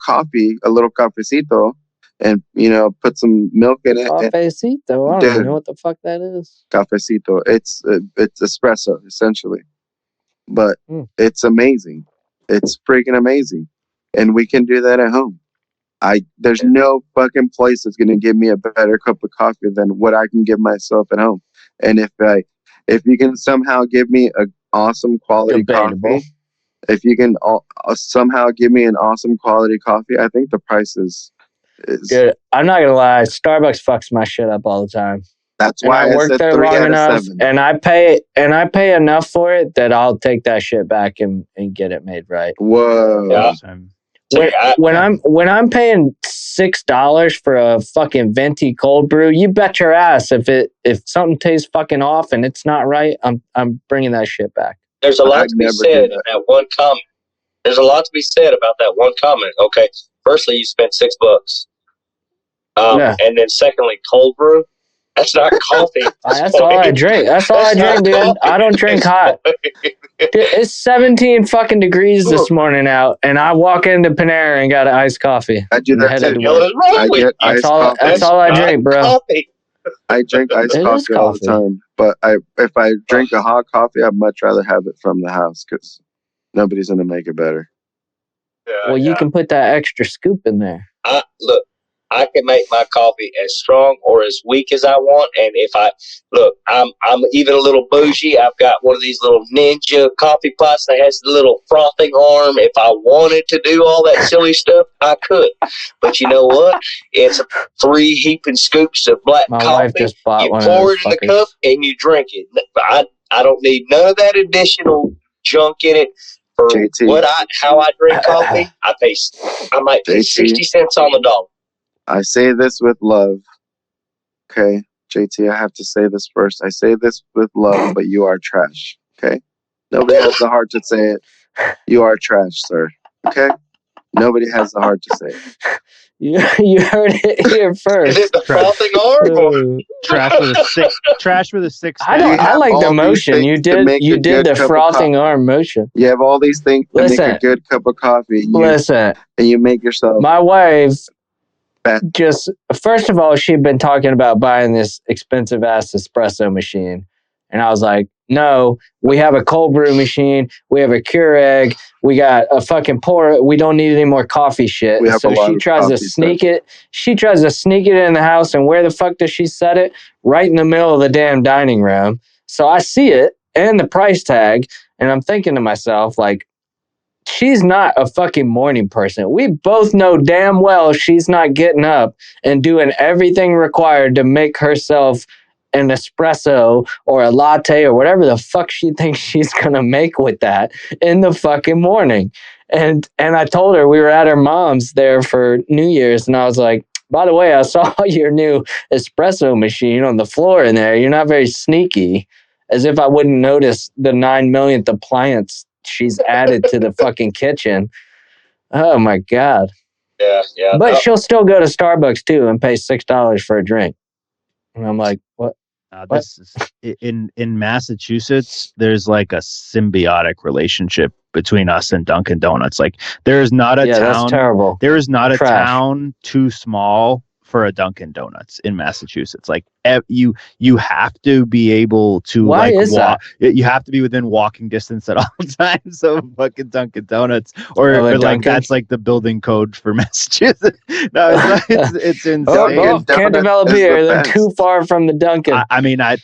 coffee, a little cafecito, and put some milk in it. Cafecito, I don't even know what the fuck that is. Cafecito, it's espresso essentially, but it's amazing. It's freaking amazing, and we can do that at home. There's no fucking place that's gonna give me a better cup of coffee than what I can give myself at home. And if you can somehow give me an awesome quality coffee, if you can somehow give me an awesome quality coffee, I think the price is good. I'm not gonna lie, Starbucks fucks my shit up all the time. That's why I work there long enough, and I pay enough for it that I'll take that shit back and get it made right. Whoa. Yeah. When I'm paying $6 for a fucking venti cold brew, you bet your ass if something tastes fucking off and it's not right, I'm bringing that shit back. There's a lot to be said in that one comment. There's a lot to be said about that one comment. Okay, firstly, you spent $6, and then secondly, cold brew. That's not coffee. That's all I drink. That's all I drink, dude. I don't drink hot. Dude, it's 17 fucking degrees this morning out, and I walk into Panera and got an iced coffee. I do that too. That's all I drink, bro. Coffee. I drink iced coffee all the time, but if I drink a hot coffee, I'd much rather have it from the house because nobody's gonna make it better. Well, you can put that extra scoop in there. Look, I can make my coffee as strong or as weak as I want, and if I'm even a little bougie. I've got one of these little Ninja coffee pots that has the little frothing arm. If I wanted to do all that silly stuff, I could. But you know what? It's 3 heaping scoops of black coffee. My wife just bought one. You pour it in the cup and you drink it. I don't need none of that additional junk in it. For how I drink coffee, I might pay 60 cents on the dollar. I say this with love. Okay, JT, I have to say this first. I say this with love, but you are trash. Okay? Nobody has the heart to say it. You are trash, sir. Okay? Nobody has the heart to say it. You heard it here Is first. it the frothing arm? Or? Trash with a six. Trash with a six. I You don't. I have like the all these motion. You things to did. make You a did good the cup of frothing coffee. arm motion. You have all these things to make Listen. a good cup of coffee. Listen, And you make yourself my wife bad. just first of all, she'd been talking about buying this expensive ass espresso machine, and I was like, no, we have a cold brew machine, we have a Keurig, we got a fucking pour. We don't need any more coffee shit. We have So a lot she of tries to coffee sneak it. She tries to sneak it in the house, and where the fuck does she set it? Right in the middle of the damn dining room. So I see it and the price tag, and I'm thinking to myself, like, she's not a fucking morning person. We both know damn well she's not getting up and doing everything required to make herself an espresso or a latte or whatever the fuck she thinks she's gonna make with that in the fucking morning. And I told her we were at her mom's there for New Year's, and I was like, by the way, I saw your new espresso machine on the floor in there. You're not very sneaky. As if I wouldn't notice the 9 millionth appliance she's added to the fucking kitchen. Oh my God. Yeah. But she'll still go to Starbucks too and pay $6 for a drink. And I'm like, what? This is, in Massachusetts, there's like a symbiotic relationship between us and Dunkin' Donuts. Like, there is not a Yeah, that's town. terrible. There is not a Trash. town too small for a Dunkin' Donuts in Massachusetts. Like, you have to be able to Why like is walk. You have to be within walking distance at all times of fucking Dunkin' Donuts, or like Dunkin'? that's like the building code for Massachusetts. No, it's insane. Dunkin' Can't Donuts develop is the here. They're best. too far from the Dunkin'. I mean, I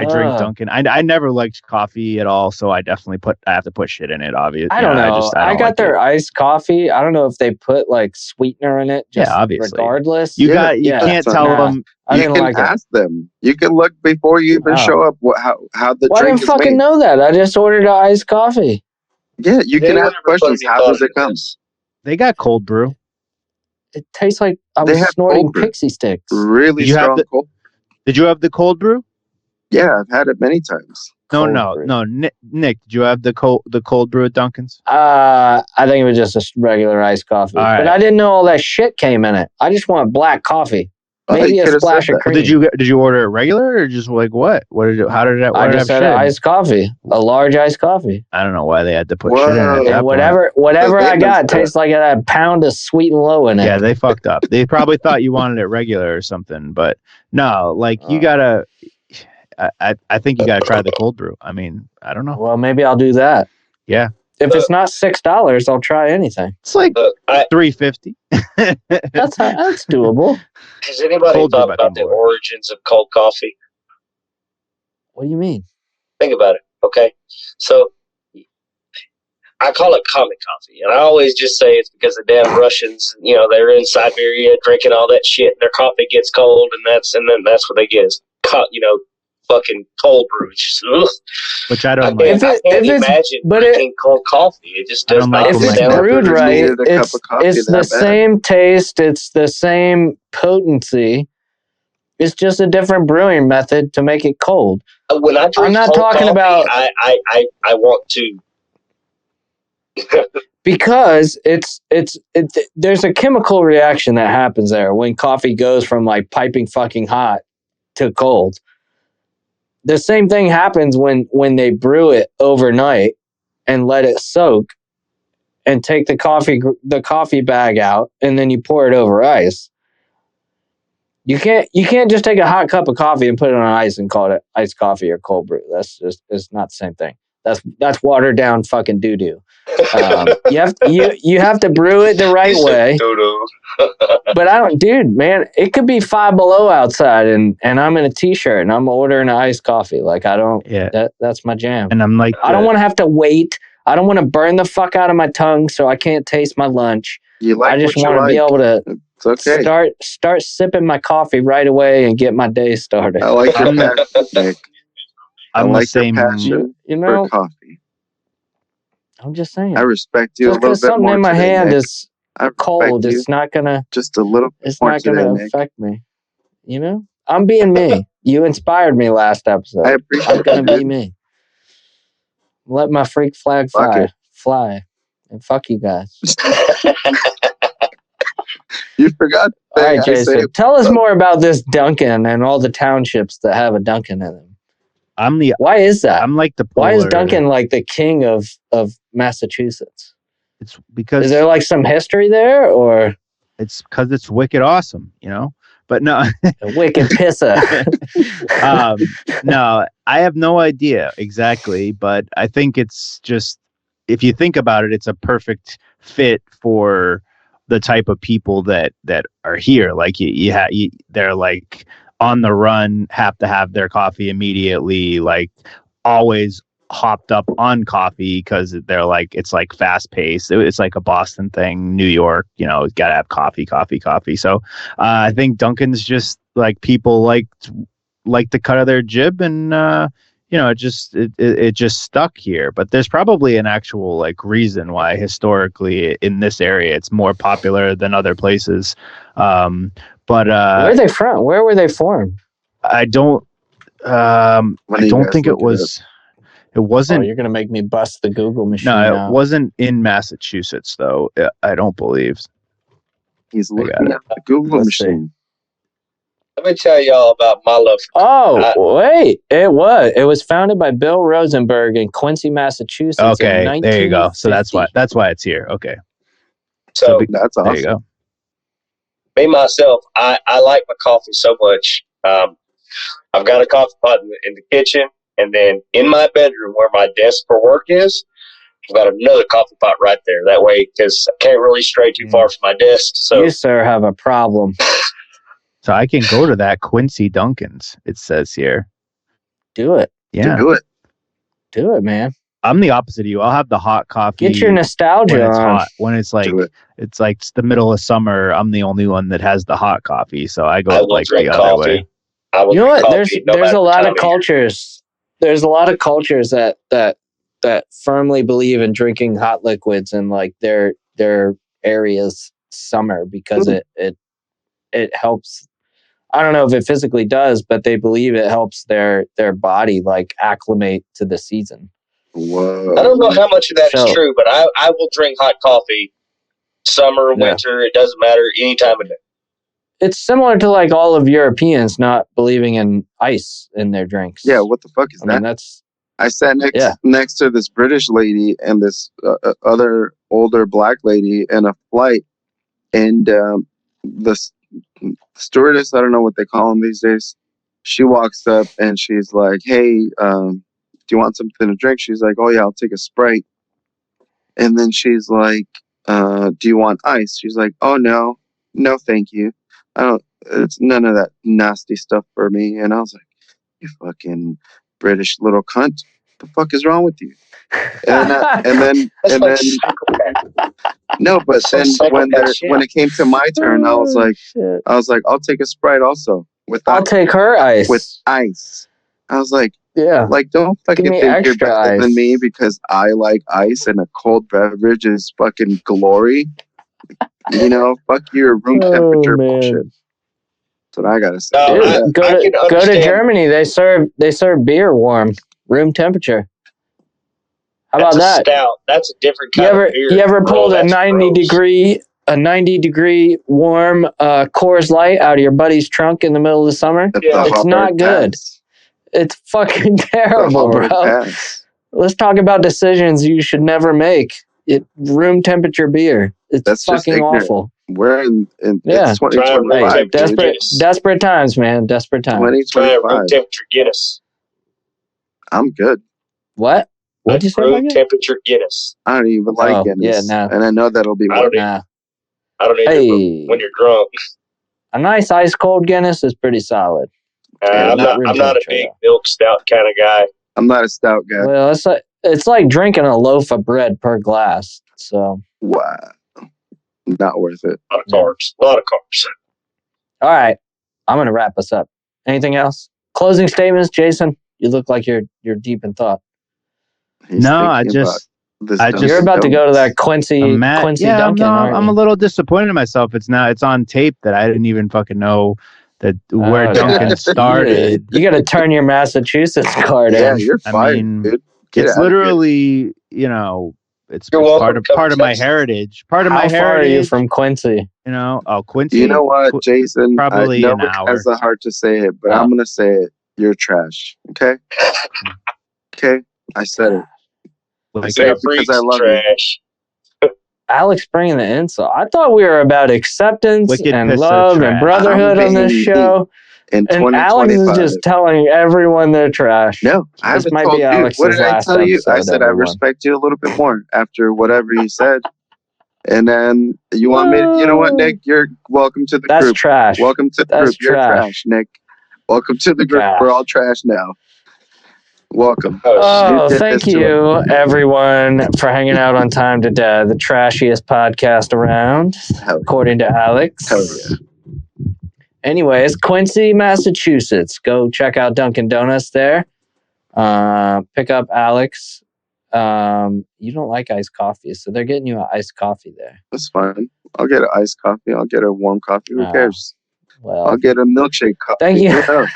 drink Dunkin'. I never liked coffee at all, so I have to put shit in it. Obviously, I don't know. I don't got like their it. iced coffee. I don't know if they put like sweetener in it. Just Yeah, obviously. Regardless. You Yeah, can't that's tell nah. them. I You didn't can like it. ask them. You can look before you even Oh. show up how the Well, I drink didn't is fucking made. know that. I just ordered an iced coffee. Yeah, you They can would ask never questions. fucking How thought does it of come? this. They got cold brew. It tastes like I They was have snorting cold brew. pixie sticks. Really Did you have strong the- cold. Did you have the cold brew? Yeah, I've had it many times. Cold No. brew. Nick, did you have the cold brew at Dunkin's? I think it was just a regular iced coffee. All right. But I didn't know all that shit came in it. I just want black coffee. Maybe you a could've splash said of that. cream. Did you order it regular or just like what? How did it? I just said iced coffee, a large iced coffee. I don't know why they had to put Whoa. shit in it. At that And point. whatever They I got messed up. tastes like it had a pound of sweet and low in it. Yeah, they fucked up. They probably thought you wanted it regular or something, but no, like you Oh. gotta. I think you gotta try the cold brew. I mean, I don't know. Well, maybe I'll do that. Yeah, If it's not $6, I'll try anything. it's like Look, $3.50. That's doable. has anybody Cold brew thought might about be the more. origins of cold coffee? What do you mean? Think about it. Okay, so I call it common coffee, and I always just say it's because the damn Russians, they're in Siberia drinking all that shit, and their coffee gets cold, and then that's what they get is fucking cold brew. It's just, ugh. Which I don't I like. can't, If I it- can't if it's- imagine but it- drinking cold coffee. It just I does don't not like If Oh my it's God. sound brewed Never right, needed a cup it's of coffee the that bad. same taste. It's the same potency. It's just a different brewing method to make it cold. When I drink I'm not cold talking coffee, about- I want to. Because it's there's a chemical reaction that happens there when coffee goes from like piping fucking hot to cold. The same thing happens when they brew it overnight and let it soak and take the coffee bag out and then you pour it over ice. You can't just take a hot cup of coffee and put it on ice and call it iced coffee or cold brew. It's not the same thing. That's watered down fucking doo doo. You have to brew it the right way. But I don't, dude, man, it could be 5 below outside and I'm in a t-shirt and I'm ordering an iced coffee. Like Yeah, that's my jam. and I'm like, I don't want to have to wait. I don't want to burn the fuck out of my tongue so I can't taste my lunch. You like I just what you want to like. be able to It's okay. start sipping my coffee right away and get my day started. I like your I'm the- passion, Nick. I I'm the like your same. passion You for know, coffee. I'm just saying. I respect you a Just little because bit something more in my today, hand Nick. is I respect cold, you it's not gonna just a little bit more today, Nick. affect me. You know, I'm being me. You inspired me last episode. I appreciate I'm gonna it, be dude. me. Let my freak flag Fuck fly. it. Fly. And fuck you guys. You forgot. All right, I say Jason, tell us more about this Dunkin' and all the townships that have a Dunkin' in them. Why is that? I'm like the Why is polar- Dunkin' like the king of Massachusetts? It's because Is there like some history there, or it's because it's wicked awesome, you know. But no, a wicked pisser? no, I have no idea exactly, but I think it's just, if you think about it, it's a perfect fit for the type of people that are here. Like they're like on the run, have to have their coffee immediately, like always hopped up on coffee because they're like, it's like fast paced. It's like a Boston thing, New York, you know, gotta have coffee. So I think Dunkin's just like people like the cut of their jib, and you know, it just stuck here. But there's probably an actual like reason why historically in this area it's more popular than other places. But Where are they from? Where were they formed? I don't think it was. It wasn't. Oh, you're gonna make me bust the Google machine. No, out. it wasn't in Massachusetts, though. I don't believe. He's I looking got at the Google Let's see. machine. Let me tell y'all about my love. Oh, wait! It was founded by Bill Rosenberg in Quincy, Massachusetts. Okay, in there you go. So that's 1950. why it's here. Okay, So That's there you awesome. go. me myself, I like my coffee so much. I've got a coffee pot in the kitchen, and then in my bedroom where my desk for work is, I've got another coffee pot right there. That way, because I can't really stray too far from my desk. So You, sir, have a problem. So I can go to that Quincy Dunkin's. It says here. Do it. Yeah, Do it. Do it, man. I'm the opposite of you. I'll have the hot coffee. Get your nostalgia when it's on. hot. When it's like Do it. it's like the middle of summer, I'm the only one that has the hot coffee. So I go I will like drink the other coffee. way. I will You know drink what? coffee no There's matter a the lot time of year. cultures. There's a lot of cultures that firmly believe in drinking hot liquids in like their areas summer because it helps. I don't know if it physically does, but they believe it helps their body like acclimate to the season. Whoa. I don't know how much of that is So- true, but I will drink hot coffee, summer, Yeah. winter. It doesn't matter, any time of day. It's similar to like all of Europeans not believing in ice in their drinks. Yeah, what the fuck is I that? mean, that's I sat Yeah. next to this British lady and this other older black lady in a flight, and the stewardess, I don't know what they call them these days, she walks up and she's like, "Hey, do you want something to drink?" She's like, "Oh yeah, I'll take a Sprite." And then she's like, "Do you want ice?" She's like, "Oh no, thank you. I don't. It's none of that nasty stuff for me." And I was like, "You fucking British little cunt! The fuck is wrong with you?" And then That's like psychopath. no, but Some then psychopath shit. when it came to my turn, I was like, shit. I'll take a Sprite also with I'll take her ice. with ice. I was like, Yeah. don't fucking Give me think you're extra better ice. than me because I like ice and a cold beverage is fucking glory. You know, fuck your room Oh, temperature man. bullshit. That's what I gotta say. No, Dude, I can go to understand. Germany. They serve beer warm, room temperature. How That's about a that? stout. That's a different You kind ever of beer. you ever bro. pulled a That's 90 gross. degree warm Coors Light out of your buddy's trunk in the middle of the summer? That's Yeah. a It's hard not good. pass. It's fucking It's a terrible, hard bro. pass. Let's talk about decisions you should never make. Room temperature beer. It's That's just fucking ignorant. awful. We're in Yeah. it's Try room 2025, Hey, temperature dude. Guinness. desperate times, man. Desperate times. Try room 2025. temperature Guinness. I'm good. What? What'd you say about Room Guinness? temperature Guinness. I don't even like Oh, Guinness. yeah, no. And I know that'll be I don't what Nah. I don't need Hey. it when you're drunk. A nice ice cold Guinness is pretty solid. Yeah, I'm not room not a temperature, big though. milk stout kind of guy. I'm not a stout guy. Well, it's like drinking a loaf of bread per glass. So, Wow. Not worth it. A lot of carbs. A lot of carbs. all right, I'm gonna wrap us up. Anything else? Closing statements, Jason. You look like you're deep in thought. He's No, I thinking about just this I Dunkin' just- You're about to go to Donuts. that Quincy I'm mad. Quincy Yeah, Dunkin'. aren't I'm you? a little disappointed in myself. It's on tape that I didn't even fucking know that where Oh, Duncan yeah. started. You got to turn your Massachusetts card Yeah, in. you're I fired, mean, dude. Get It's out of here. literally, you know, It's You're welcome. part of Come my text. heritage. Part of How my far are heritage. you from Quincy? You know, Quincy. You know what, Jason? Probably I an know hour. has the heart to say it, but Oh. I'm gonna say it. You're trash. Okay. Okay. I said it. I Like, say Yeah, it because freaks I love you. trash. Alex bringing the insult. I thought we were about acceptance Wicked and pisser love trash. and brotherhood I'm on this being show. In And Alex is 2025. just telling everyone they're trash. No, I This haven't might told be you. Alex's What did I last tell you? I episode, said I everyone. respect you a little bit more after whatever you said. And then you want me to, you know what, Nick? You're welcome to the That's group. trash. Welcome to the That's group. You're trash. trash, Nick. Welcome to the group. Trash. We're all trash now. Welcome. Oh, did thank this to you, everyone, for hanging out on Time to Dad, the trashiest podcast around, Hell, according to Alex. hell yeah. Anyways, Quincy, Massachusetts. Go check out Dunkin' Donuts there. Pick up Alex. You don't like iced coffee, so they're getting you an iced coffee there. That's fine. I'll get an iced coffee. I'll get a warm coffee. Who Oh, cares? Well, I'll get a milkshake coffee. thank you. Who knows?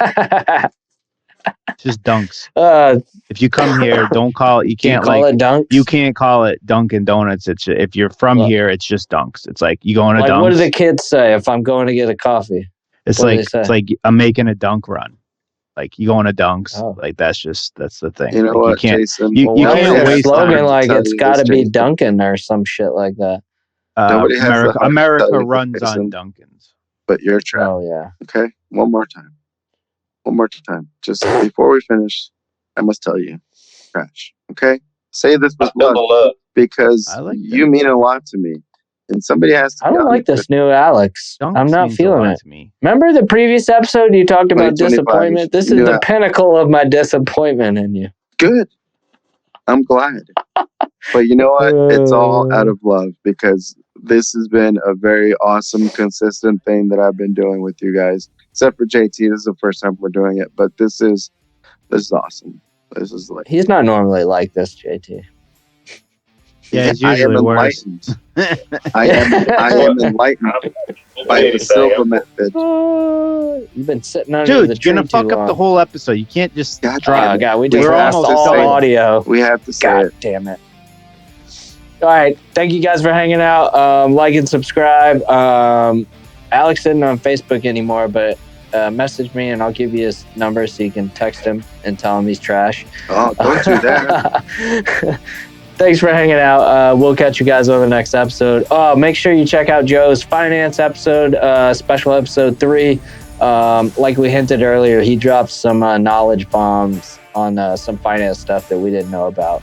just dunks. Do If you come here, don't call. You you can't call like. it Dunks? You can't call it Dunkin' Donuts. It's if you're from Well- here, it's just Dunks. It's like you going to Like, Dunks. what do the kids say if I'm going to get a coffee? It's what do like they say? it's like I'm making a dunk run. Like you going to Dunks. Oh. Like that's the thing. You know Like, what, you can't. Jason? you Why can't is the waste slogan time. like Tell it's you got to this, be Jason. Dunkin' or some shit like that? Nobody has the America, heart to America tell you, runs Jason. on Dunkins. But you're trash. Oh yeah. Okay? One more time. One more time. Just before we finish, I must tell you, trash. Okay? Say this with love Double up. because I like you that. mean a lot to me. And somebody has to I be don't like honest this new Alex. Dunks I'm not means a feeling lot it. to me. Remember the previous episode you talked about 2025, disappointment? This is new the Alex. pinnacle of my disappointment in you. Good. I'm glad. But you know what? It's all out of love because this has been a very awesome, consistent thing that I've been doing with you guys. Except for JT, this is the first time we're doing it, but this is awesome. This is like He's not normally like this, JT. Yeah, it's I am usually worse. enlightened. I am enlightened by the silver method. You've been sitting under Dude, the you're tree gonna fuck too up the long. whole episode. You can't just God drop Oh damn it. god, we We're just lost almost all done. audio. We have to say God it. damn it. All right. Thank you guys for hanging out. Like and subscribe. Alex isn't on Facebook anymore, but message me and I'll give you his number so you can text him and tell him he's trash. Oh, don't do that. Thanks for hanging out. We'll catch you guys on the next episode. Oh, make sure you check out Joe's finance episode, special episode 3. Like we hinted earlier, he dropped some knowledge bombs on some finance stuff that we didn't know about.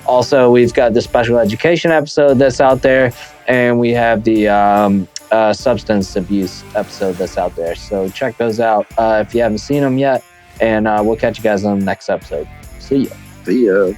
Also, we've got the special education episode that's out there, and we have the substance abuse episode that's out there. So check those out if you haven't seen them yet, and we'll catch you guys on the next episode. See ya. See ya.